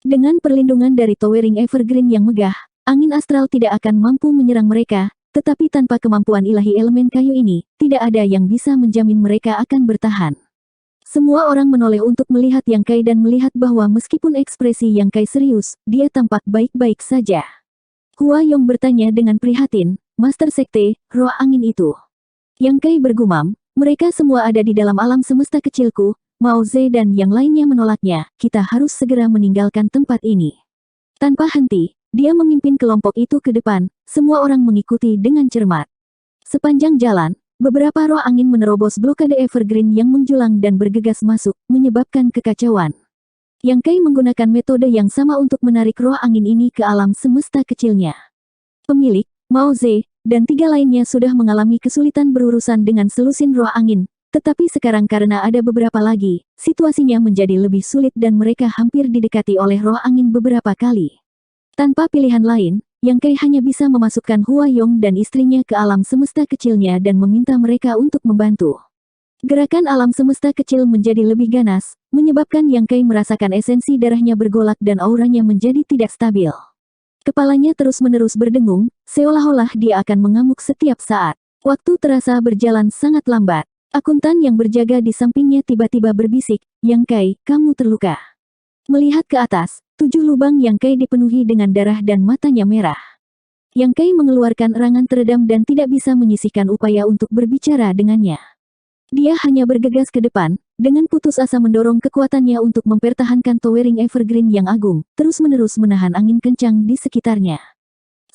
Speaker 1: Dengan perlindungan dari towering evergreen yang megah, angin astral tidak akan mampu menyerang mereka, tetapi tanpa kemampuan ilahi elemen kayu ini, tidak ada yang bisa menjamin mereka akan bertahan. Semua orang menoleh untuk melihat Yang Kai dan melihat bahwa meskipun ekspresi Yang Kai serius, dia tampak baik-baik saja. Hua Yong bertanya dengan prihatin, Master Sekte, roh angin itu. Yang Kai bergumam, mereka semua ada di dalam alam semesta kecilku, Mao Ze dan yang lainnya menolaknya, kita harus segera meninggalkan tempat ini. Tanpa henti, dia memimpin kelompok itu ke depan, semua orang mengikuti dengan cermat. Sepanjang jalan, beberapa roh angin menerobos blokade evergreen yang menjulang dan bergegas masuk, menyebabkan kekacauan. Yang Kai menggunakan metode yang sama untuk menarik roh angin ini ke alam semesta kecilnya. Pemilik, Mao Ze, dan 3 lainnya sudah mengalami kesulitan berurusan dengan selusin roh angin, tetapi sekarang karena ada beberapa lagi, situasinya menjadi lebih sulit dan mereka hampir didekati oleh roh angin beberapa kali. Tanpa pilihan lain, Yang Kai hanya bisa memasukkan Hua Yong dan istrinya ke alam semesta kecilnya dan meminta mereka untuk membantu. Gerakan alam semesta kecil menjadi lebih ganas, menyebabkan Yang Kai merasakan esensi darahnya bergolak dan auranya menjadi tidak stabil. Kepalanya terus-menerus berdengung, seolah-olah dia akan mengamuk setiap saat. Waktu terasa berjalan sangat lambat. Akuntan yang berjaga di sampingnya tiba-tiba berbisik, "Yang Kai, kamu terluka." Melihat ke atas, 7 lubang Yang Kai dipenuhi dengan darah dan matanya merah. Yang Kai mengeluarkan erangan teredam dan tidak bisa menyisihkan upaya untuk berbicara dengannya. Dia hanya bergegas ke depan, dengan putus asa mendorong kekuatannya untuk mempertahankan towering evergreen yang agung, terus-menerus menahan angin kencang di sekitarnya.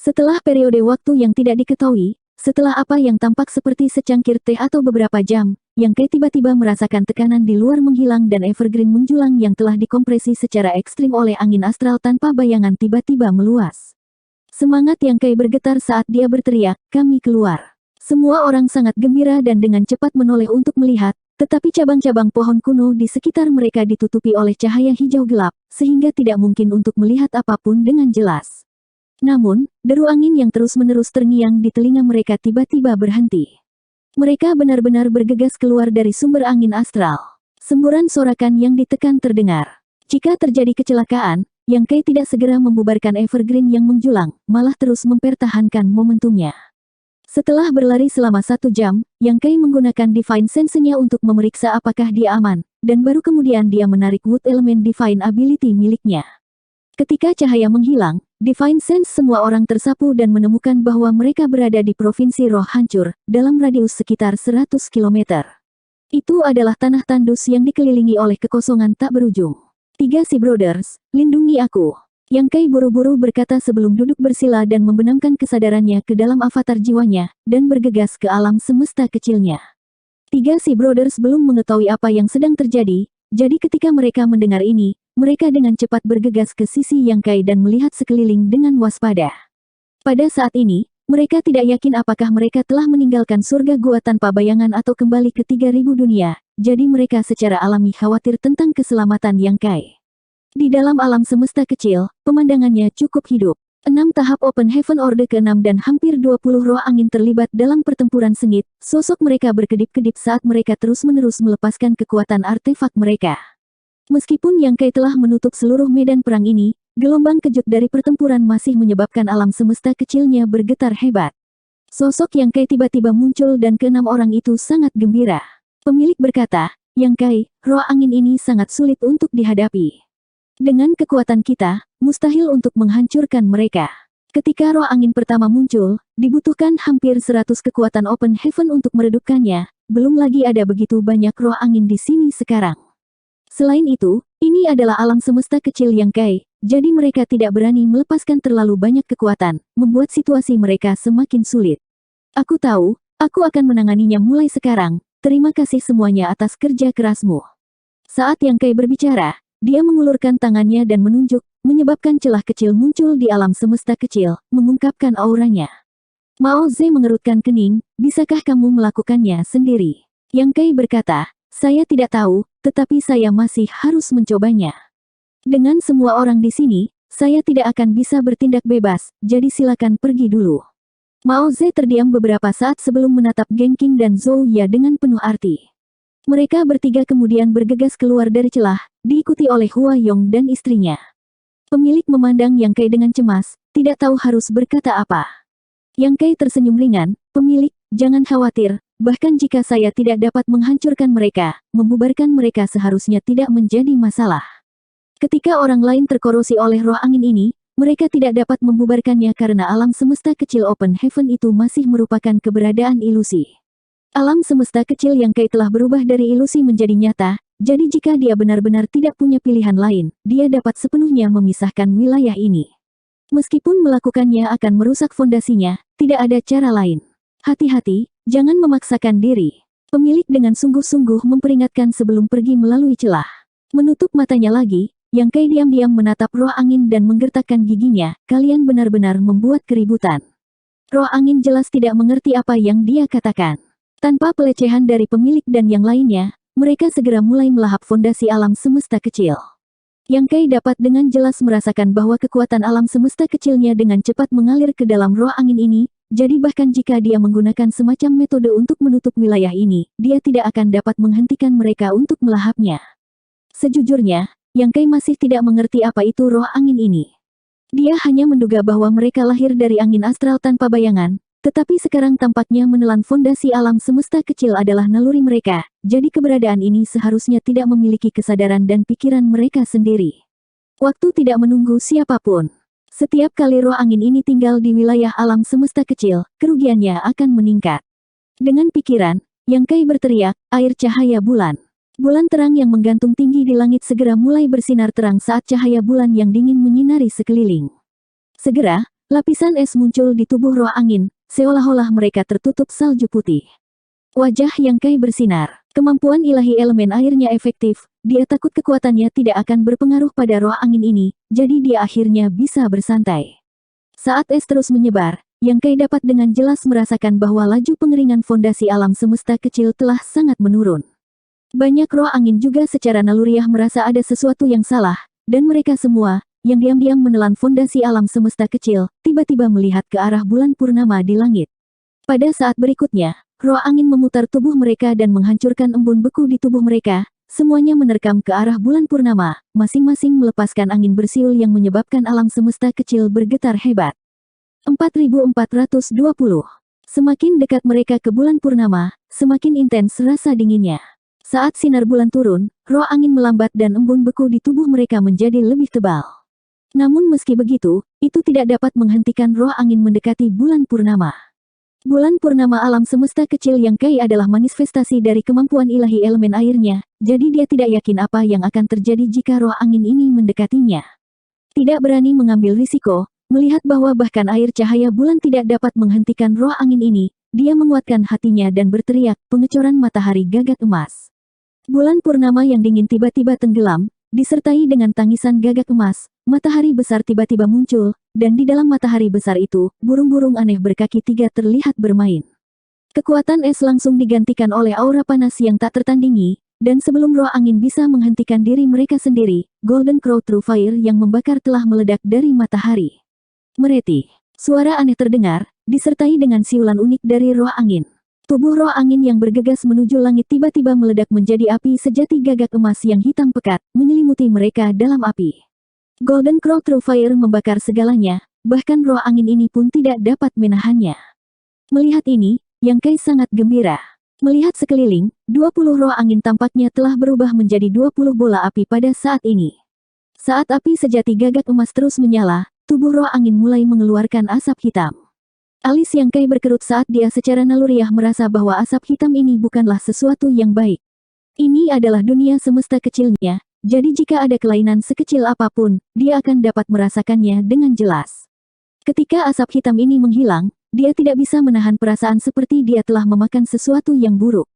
Speaker 1: Setelah periode waktu yang tidak diketahui, setelah apa yang tampak seperti secangkir teh atau beberapa jam, Yang Kai tiba-tiba merasakan tekanan di luar menghilang dan evergreen menjulang yang telah dikompresi secara ekstrim oleh angin astral tanpa bayangan tiba-tiba meluas. Semangat Yang Kai bergetar saat dia berteriak, "Kami keluar." Semua orang sangat gembira dan dengan cepat menoleh untuk melihat, tetapi cabang-cabang pohon kuno di sekitar mereka ditutupi oleh cahaya hijau gelap, sehingga tidak mungkin untuk melihat apapun dengan jelas. Namun, deru angin yang terus-menerus terngiang di telinga mereka tiba-tiba berhenti. Mereka benar-benar bergegas keluar dari sumber angin astral. Semburan sorakan yang ditekan terdengar. Jika terjadi kecelakaan, Yang Kai tidak segera membubarkan evergreen yang menjulang, malah terus mempertahankan momentumnya. Setelah berlari selama 1 jam, Yang Kai menggunakan Divine Sense-nya untuk memeriksa apakah dia aman, dan baru kemudian dia menarik Wood Element Divine Ability miliknya. Ketika cahaya menghilang, Divine Sense semua orang tersapu dan menemukan bahwa mereka berada di Provinsi Roh Hancur, dalam radius sekitar 100 km. Itu adalah tanah tandus yang dikelilingi oleh kekosongan tak berujung. 3 Sea Brothers, lindungi aku. Yang Kai buru-buru berkata sebelum duduk bersila dan membenamkan kesadarannya ke dalam avatar jiwanya, dan bergegas ke alam semesta kecilnya. 3 Sea Brothers belum mengetahui apa yang sedang terjadi, jadi ketika mereka mendengar ini, mereka dengan cepat bergegas ke sisi Yang Kai dan melihat sekeliling dengan waspada. Pada saat ini, mereka tidak yakin apakah mereka telah meninggalkan surga gua tanpa bayangan atau kembali ke 3000 dunia, jadi mereka secara alami khawatir tentang keselamatan Yang Kai. Di dalam alam semesta kecil, pemandangannya cukup hidup. 6 tahap Open Heaven Orde ke-6 dan hampir 20 roh angin terlibat dalam pertempuran sengit, sosok mereka berkedip-kedip saat mereka terus-menerus melepaskan kekuatan artefak mereka. Meskipun Yang Kai telah menutup seluruh medan perang ini, gelombang kejut dari pertempuran masih menyebabkan alam semesta kecilnya bergetar hebat. Sosok Yang Kai tiba-tiba muncul dan ke-6 orang itu sangat gembira. Pemilik berkata, "Yang Kai, roh angin ini sangat sulit untuk dihadapi. Dengan kekuatan kita, mustahil untuk menghancurkan mereka." Ketika roh angin pertama muncul, dibutuhkan hampir 100 kekuatan Open Heaven untuk meredupkannya, belum lagi ada begitu banyak roh angin di sini sekarang. Selain itu, ini adalah alam semesta kecil Yang Kai, jadi mereka tidak berani melepaskan terlalu banyak kekuatan, membuat situasi mereka semakin sulit. "Aku tahu, aku akan menanganinya mulai sekarang, terima kasih semuanya atas kerja kerasmu." Saat Yang Kai berbicara, dia mengulurkan tangannya dan menunjuk, menyebabkan celah kecil muncul di alam semesta kecil, mengungkapkan auranya. Mao Ze mengerutkan kening, "Bisakah kamu melakukannya sendiri?" Yang Kai berkata, "Saya tidak tahu, tetapi saya masih harus mencobanya. Dengan semua orang di sini, saya tidak akan bisa bertindak bebas, jadi silakan pergi dulu." Mao Ze terdiam beberapa saat sebelum menatap Geng Qing dan Zhou Ya dengan penuh arti. Mereka bertiga kemudian bergegas keluar dari celah, diikuti oleh Hua Yong dan istrinya. Pemilik memandang Yang Kai dengan cemas, tidak tahu harus berkata apa. Yang Kai tersenyum ringan, "Pemilik, jangan khawatir. Bahkan jika saya tidak dapat menghancurkan mereka, membubarkan mereka seharusnya tidak menjadi masalah. Ketika orang lain terkorosi oleh roh angin ini, mereka tidak dapat membubarkannya karena alam semesta kecil Open Heaven itu masih merupakan keberadaan ilusi." Alam semesta kecil Yang Kai telah berubah dari ilusi menjadi nyata, Jadi jika dia benar-benar tidak punya pilihan lain, dia dapat sepenuhnya memisahkan wilayah ini. Meskipun melakukannya akan merusak fondasinya, tidak ada cara lain. Hati-hati, jangan memaksakan diri. Pemilik dengan sungguh-sungguh memperingatkan sebelum pergi melalui celah. Menutup matanya lagi, Yang Kai diam-diam menatap roh angin dan menggertakkan giginya. Kalian benar-benar membuat keributan. Roh angin jelas tidak mengerti apa yang dia katakan. Tanpa pelecehan dari pemilik dan yang lainnya, mereka segera mulai melahap fondasi alam semesta kecil. Yang Kai dapat dengan jelas merasakan bahwa kekuatan alam semesta kecilnya dengan cepat mengalir ke dalam roh angin ini, jadi bahkan jika dia menggunakan semacam metode untuk menutup wilayah ini, dia tidak akan dapat menghentikan mereka untuk melahapnya. Sejujurnya, Yang Kai masih tidak mengerti apa itu roh angin ini. Dia hanya menduga bahwa mereka lahir dari angin astral tanpa bayangan, tetapi sekarang tampaknya menelan fondasi alam semesta kecil adalah naluri mereka, jadi keberadaan ini seharusnya tidak memiliki kesadaran dan pikiran mereka sendiri. Waktu tidak menunggu siapapun. Setiap kali roh angin ini tinggal di wilayah alam semesta kecil, kerugiannya akan meningkat. Dengan pikiran, Yang Kai berteriak, air cahaya bulan. Bulan terang yang menggantung tinggi di langit segera mulai bersinar terang saat cahaya bulan yang dingin menyinari sekeliling. Segera, lapisan es muncul di tubuh roh angin, seolah-olah mereka tertutup salju putih. Wajah Yang Kai bersinar. Kemampuan ilahi elemen airnya efektif, dia takut kekuatannya tidak akan berpengaruh pada roh angin ini, jadi dia akhirnya bisa bersantai. Saat es terus menyebar, Yang Kai dapat dengan jelas merasakan bahwa laju pengeringan fondasi alam semesta kecil telah sangat menurun. Banyak roh angin juga secara naluriah merasa ada sesuatu yang salah, dan mereka semua, yang diam-diam menelan fondasi alam semesta kecil, tiba-tiba melihat ke arah bulan purnama di langit. Pada saat berikutnya, roh angin memutar tubuh mereka dan menghancurkan embun beku di tubuh mereka, semuanya menerkam ke arah bulan purnama, masing-masing melepaskan angin bersiul yang menyebabkan alam semesta kecil bergetar hebat. 4420. Semakin dekat mereka ke bulan purnama, semakin intens rasa dinginnya. Saat sinar bulan turun, roh angin melambat dan embun beku di tubuh mereka menjadi lebih tebal. Namun meski begitu, itu tidak dapat menghentikan roh angin mendekati bulan purnama. Bulan purnama alam semesta kecil Yang Kai adalah manifestasi dari kemampuan ilahi elemen airnya, jadi dia tidak yakin apa yang akan terjadi jika roh angin ini mendekatinya. Tidak berani mengambil risiko, melihat bahwa bahkan air cahaya bulan tidak dapat menghentikan roh angin ini, dia menguatkan hatinya dan berteriak, pengecoran matahari gagak emas. Bulan purnama yang dingin tiba-tiba tenggelam, disertai dengan tangisan gagak emas, matahari besar tiba-tiba muncul, dan di dalam matahari besar itu, burung-burung aneh berkaki tiga terlihat bermain. Kekuatan es langsung digantikan oleh aura panas yang tak tertandingi, dan sebelum roh angin bisa menghentikan diri mereka sendiri, Golden Crow True Fire yang membakar telah meledak dari matahari. Mereti. Suara aneh terdengar, disertai dengan siulan unik dari roh angin. Tubuh roh angin yang bergegas menuju langit tiba-tiba meledak menjadi api sejati gagak emas yang hitam pekat, menyelimuti mereka dalam api. Golden Crow True Fire membakar segalanya, bahkan roh angin ini pun tidak dapat menahannya. Melihat ini, Yang Kai sangat gembira. Melihat sekeliling, 20 roh angin tampaknya telah berubah menjadi 20 bola api pada saat ini. Saat api sejati gagak emas terus menyala, tubuh roh angin mulai mengeluarkan asap hitam. Alis Yang Kai berkerut saat dia secara naluriah merasa bahwa asap hitam ini bukanlah sesuatu yang baik. Ini adalah dunia semesta kecilnya, jadi jika ada kelainan sekecil apapun, dia akan dapat merasakannya dengan jelas. Ketika asap hitam ini menghilang, dia tidak bisa menahan perasaan seperti dia telah memakan sesuatu yang buruk.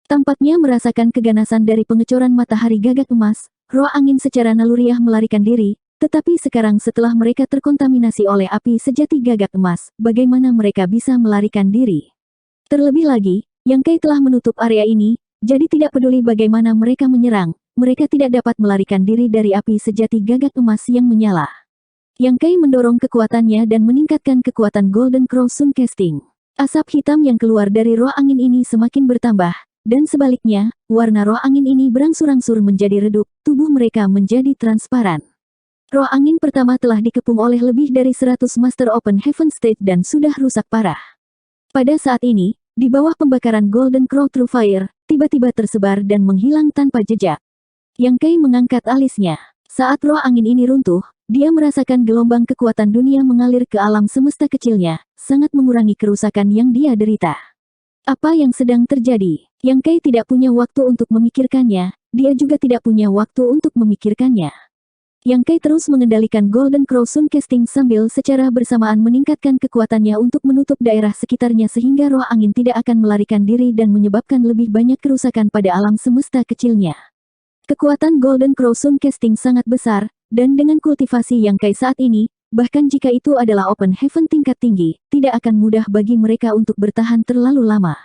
Speaker 1: Tampaknya merasakan keganasan dari pengecoran matahari gagak emas, roh angin secara naluriah melarikan diri. Tetapi sekarang setelah mereka terkontaminasi oleh api sejati gagak emas, bagaimana mereka bisa melarikan diri? Terlebih lagi, Yang Kai telah menutup area ini, jadi tidak peduli bagaimana mereka menyerang, mereka tidak dapat melarikan diri dari api sejati gagak emas yang menyala. Yang Kai mendorong kekuatannya dan meningkatkan kekuatan Golden Crow Sun Casting. Asap hitam yang keluar dari roh angin ini semakin bertambah, dan sebaliknya, warna roh angin ini berangsur-angsur menjadi redup, tubuh mereka menjadi transparan. Roh angin pertama telah dikepung oleh lebih dari 100 Master Open Heaven Stage dan sudah rusak parah. Pada saat ini, di bawah pembakaran Golden Crow True Fire, tiba-tiba tersebar dan menghilang tanpa jejak. Yang Kai mengangkat alisnya. Saat roh angin ini runtuh, dia merasakan gelombang kekuatan dunia mengalir ke alam semesta kecilnya, sangat mengurangi kerusakan yang dia derita. Apa yang sedang terjadi? Yang Kai tidak punya waktu untuk memikirkannya, dia juga tidak punya waktu untuk memikirkannya. Yang Kai terus mengendalikan Golden Crow Sun Casting sambil secara bersamaan meningkatkan kekuatannya untuk menutup daerah sekitarnya sehingga roh angin tidak akan melarikan diri dan menyebabkan lebih banyak kerusakan pada alam semesta kecilnya. Kekuatan Golden Crow Sun Casting sangat besar, dan dengan kultivasi Yang Kai saat ini, bahkan jika itu adalah Open Heaven tingkat tinggi, tidak akan mudah bagi mereka untuk bertahan terlalu lama.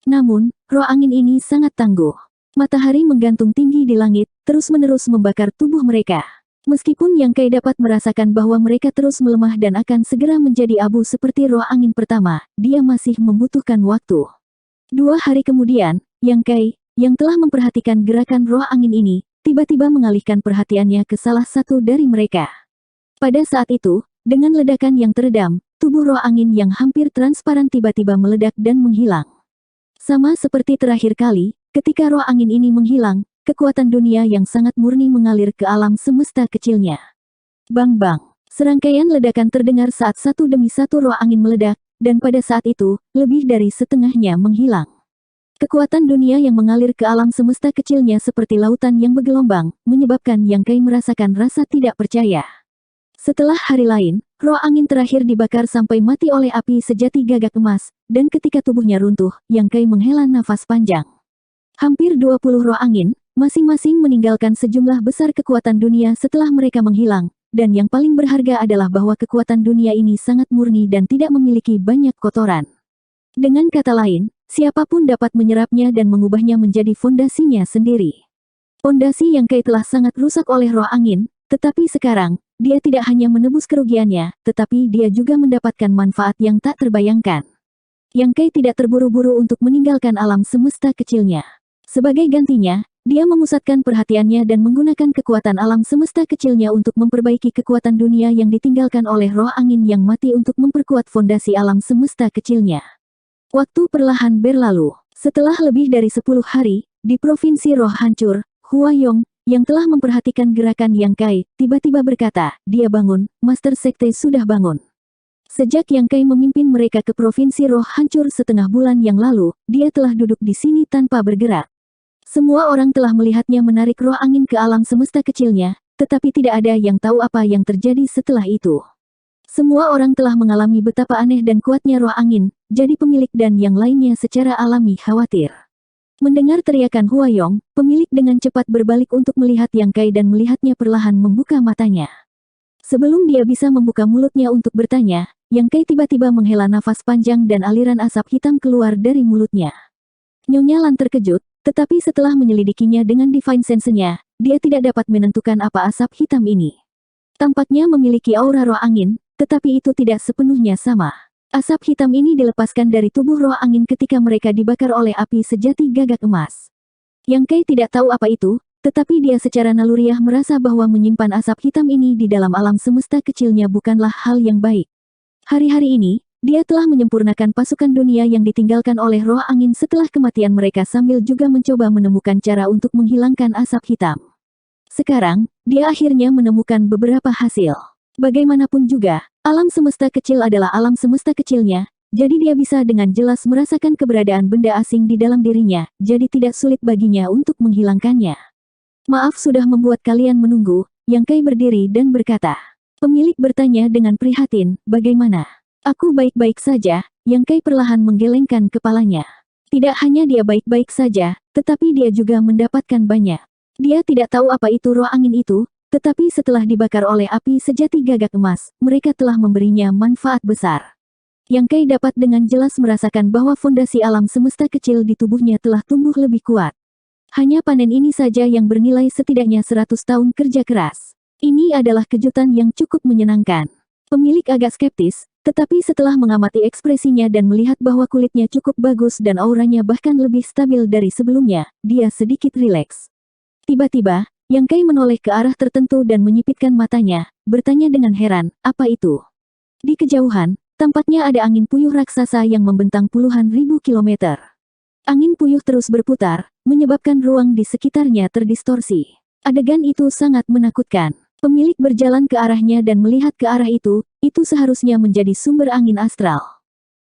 Speaker 1: Namun, roh angin ini sangat tangguh. Matahari menggantung tinggi di langit, terus-menerus membakar tubuh mereka. Meskipun Yang Kai dapat merasakan bahwa mereka terus melemah dan akan segera menjadi abu seperti roh angin pertama, dia masih membutuhkan waktu. 2 hari kemudian, Yang Kai, yang telah memperhatikan gerakan roh angin ini, tiba-tiba mengalihkan perhatiannya ke salah satu dari mereka. Pada saat itu, dengan ledakan yang teredam, tubuh roh angin yang hampir transparan tiba-tiba meledak dan menghilang. Sama seperti terakhir kali, ketika roh angin ini menghilang, kekuatan dunia yang sangat murni mengalir ke alam semesta kecilnya. Bang-bang, serangkaian ledakan terdengar saat satu demi satu roh angin meledak, dan pada saat itu, lebih dari setengahnya menghilang. Kekuatan dunia yang mengalir ke alam semesta kecilnya seperti lautan yang bergelombang, menyebabkan Yang Kai merasakan rasa tidak percaya. Setelah hari lain, roh angin terakhir dibakar sampai mati oleh api sejati gagak emas, dan ketika tubuhnya runtuh, Yang Kai menghela nafas panjang. Hampir 20 roh angin, masing-masing meninggalkan sejumlah besar kekuatan dunia setelah mereka menghilang, dan yang paling berharga adalah bahwa kekuatan dunia ini sangat murni dan tidak memiliki banyak kotoran. Dengan kata lain, siapapun dapat menyerapnya dan mengubahnya menjadi fondasinya sendiri. Fondasi Yang Kai telah sangat rusak oleh roh angin, tetapi sekarang, dia tidak hanya menebus kerugiannya, tetapi dia juga mendapatkan manfaat yang tak terbayangkan. Yang Kai tidak terburu-buru untuk meninggalkan alam semesta kecilnya. Sebagai gantinya, dia memusatkan perhatiannya dan menggunakan kekuatan alam semesta kecilnya untuk memperbaiki kekuatan dunia yang ditinggalkan oleh roh angin yang mati untuk memperkuat fondasi alam semesta kecilnya. Waktu perlahan berlalu. Setelah lebih dari 10 hari, di Provinsi Roh Hancur, Huayong, yang telah memperhatikan gerakan Yang Kai, tiba-tiba berkata, dia bangun, Master Sekte sudah bangun. Sejak Yang Kai memimpin mereka ke Provinsi Roh Hancur setengah bulan yang lalu, dia telah duduk di sini tanpa bergerak. Semua orang telah melihatnya menarik roh angin ke alam semesta kecilnya, tetapi tidak ada yang tahu apa yang terjadi setelah itu. Semua orang telah mengalami betapa aneh dan kuatnya roh angin, jadi pemilik dan yang lainnya secara alami khawatir. Mendengar teriakan Huayong, pemilik dengan cepat berbalik untuk melihat Yang Kai dan melihatnya perlahan membuka matanya. Sebelum dia bisa membuka mulutnya untuk bertanya, Yang Kai tiba-tiba menghela nafas panjang dan aliran asap hitam keluar dari mulutnya. Nyonya Lan terkejut, tetapi setelah menyelidikinya dengan Divine Sense-nya, dia tidak dapat menentukan apa asap hitam ini. Tampaknya memiliki aura roh angin, tetapi itu tidak sepenuhnya sama. Asap hitam ini dilepaskan dari tubuh roh angin ketika mereka dibakar oleh api sejati gagak emas. Yang Kai tidak tahu apa itu, tetapi dia secara naluriah merasa bahwa menyimpan asap hitam ini di dalam alam semesta kecilnya bukanlah hal yang baik. Hari-hari ini, dia telah menyempurnakan pasukan dunia yang ditinggalkan oleh roh angin setelah kematian mereka sambil juga mencoba menemukan cara untuk menghilangkan asap hitam. Sekarang, dia akhirnya menemukan beberapa hasil. Bagaimanapun juga, alam semesta kecil adalah alam semesta kecilnya, jadi dia bisa dengan jelas merasakan keberadaan benda asing di dalam dirinya, jadi tidak sulit baginya untuk menghilangkannya. Maaf sudah membuat kalian menunggu, Yang Kai berdiri dan berkata. Pemilik bertanya dengan prihatin, bagaimana? Aku baik-baik saja, Yang Kai perlahan menggelengkan kepalanya. Tidak hanya dia baik-baik saja, tetapi dia juga mendapatkan banyak. Dia tidak tahu apa itu roh angin itu, tetapi setelah dibakar oleh api sejati gagak emas, mereka telah memberinya manfaat besar. Yang Kai dapat dengan jelas merasakan bahwa fondasi alam semesta kecil di tubuhnya telah tumbuh lebih kuat. Hanya panen ini saja yang bernilai setidaknya 100 tahun kerja keras. Ini adalah kejutan yang cukup menyenangkan. Pemilik agak skeptis, tetapi setelah mengamati ekspresinya dan melihat bahwa kulitnya cukup bagus dan auranya bahkan lebih stabil dari sebelumnya, dia sedikit rileks. Tiba-tiba, Yang Kai menoleh ke arah tertentu dan menyipitkan matanya, bertanya dengan heran, apa itu? Di kejauhan, tampaknya ada angin puyuh raksasa yang membentang puluhan ribu kilometer. Angin puyuh terus berputar, menyebabkan ruang di sekitarnya terdistorsi. Adegan itu sangat menakutkan. Pemilik berjalan ke arahnya dan melihat ke arah itu seharusnya menjadi sumber angin astral.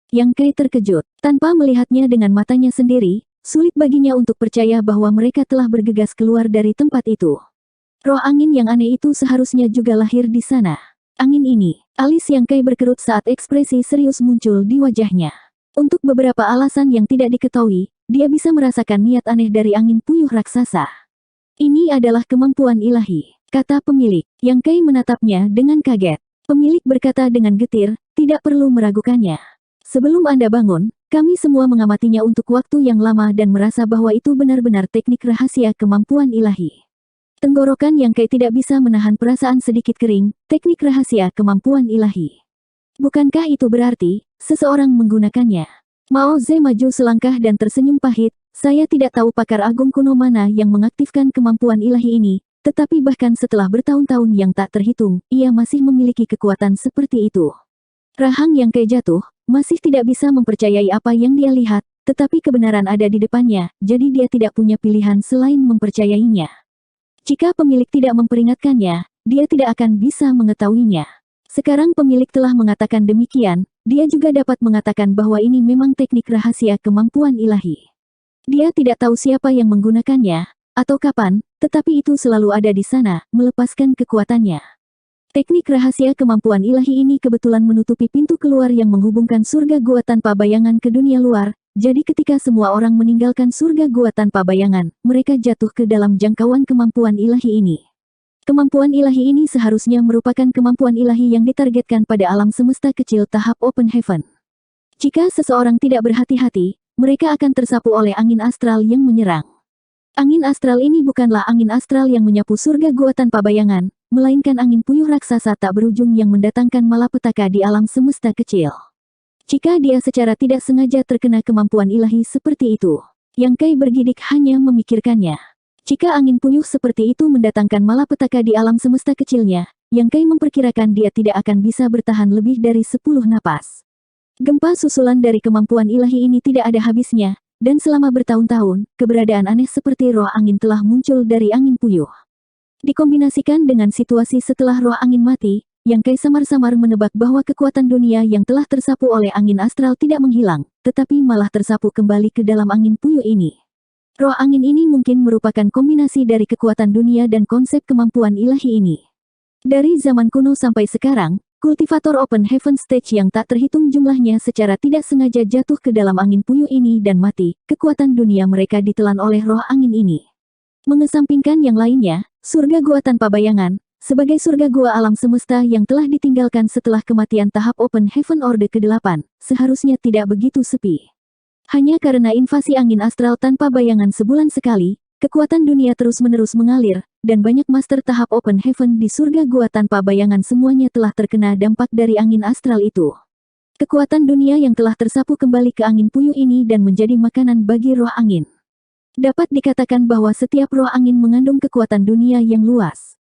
Speaker 1: Yang Kai terkejut, tanpa melihatnya dengan matanya sendiri, sulit baginya untuk percaya bahwa mereka telah bergegas keluar dari tempat itu. Roh angin yang aneh itu seharusnya juga lahir di sana. Angin ini, alis Yang Kai berkerut saat ekspresi serius muncul di wajahnya. Untuk beberapa alasan yang tidak diketahui, dia bisa merasakan niat aneh dari angin puyuh raksasa. Ini adalah kemampuan ilahi, kata pemilik. Yang Kai menatapnya dengan kaget. Pemilik berkata dengan getir, tidak perlu meragukannya. Sebelum Anda bangun, kami semua mengamatinya untuk waktu yang lama dan merasa bahwa itu benar-benar teknik rahasia kemampuan ilahi. Tenggorokan Yang Kai tidak bisa menahan perasaan sedikit kering, teknik rahasia kemampuan ilahi. Bukankah itu berarti, seseorang menggunakannya? Mao Ze maju selangkah dan tersenyum pahit, saya tidak tahu pakar agung kuno mana yang mengaktifkan kemampuan ilahi ini, tetapi bahkan setelah bertahun-tahun yang tak terhitung, ia masih memiliki kekuatan seperti itu. Rahang Yang Kai jatuh, masih tidak bisa mempercayai apa yang dia lihat, tetapi kebenaran ada di depannya, jadi dia tidak punya pilihan selain mempercayainya. Jika pemilik tidak memperingatkannya, dia tidak akan bisa mengetahuinya. Sekarang pemilik telah mengatakan demikian, dia juga dapat mengatakan bahwa ini memang teknik rahasia kemampuan ilahi. Dia tidak tahu siapa yang menggunakannya, atau kapan, tetapi itu selalu ada di sana, melepaskan kekuatannya. Teknik rahasia kemampuan ilahi ini kebetulan menutupi pintu keluar yang menghubungkan surga gua tanpa bayangan ke dunia luar. Jadi ketika semua orang meninggalkan surga gua tanpa bayangan, mereka jatuh ke dalam jangkauan kemampuan ilahi ini. Kemampuan ilahi ini seharusnya merupakan kemampuan ilahi yang ditargetkan pada alam semesta kecil tahap Open Heaven. Jika seseorang tidak berhati-hati, mereka akan tersapu oleh angin astral yang menyerang. Angin astral ini bukanlah angin astral yang menyapu surga gua tanpa bayangan, melainkan angin puyuh raksasa tak berujung yang mendatangkan malapetaka di alam semesta kecil. Jika dia secara tidak sengaja terkena kemampuan ilahi seperti itu, Yang Kai bergidik hanya memikirkannya. Jika angin puyuh seperti itu mendatangkan malapetaka di alam semesta kecilnya, Yang Kai memperkirakan dia tidak akan bisa bertahan lebih dari 10 napas. Gempa susulan dari kemampuan ilahi ini tidak ada habisnya, dan selama bertahun-tahun, keberadaan aneh seperti roh angin telah muncul dari angin puyuh. Dikombinasikan dengan situasi setelah roh angin mati, Yang Kai samar-samar menebak bahwa kekuatan dunia yang telah tersapu oleh angin astral tidak menghilang, tetapi malah tersapu kembali ke dalam angin puyuh ini. Roh angin ini mungkin merupakan kombinasi dari kekuatan dunia dan konsep kemampuan ilahi ini. Dari zaman kuno sampai sekarang, kultivator Open Heaven Stage yang tak terhitung jumlahnya secara tidak sengaja jatuh ke dalam angin puyuh ini dan mati, kekuatan dunia mereka ditelan oleh roh angin ini. Mengesampingkan yang lainnya, surga gua tanpa bayangan, sebagai surga gua alam semesta yang telah ditinggalkan setelah kematian tahap Open Heaven Orde ke-8, seharusnya tidak begitu sepi. Hanya karena invasi angin astral tanpa bayangan sebulan sekali, kekuatan dunia terus-menerus mengalir, dan banyak master tahap Open Heaven di surga gua tanpa bayangan semuanya telah terkena dampak dari angin astral itu. Kekuatan dunia yang telah tersapu kembali ke angin puyuh ini dan menjadi makanan bagi roh angin. Dapat dikatakan bahwa setiap roh angin mengandung kekuatan dunia yang luas.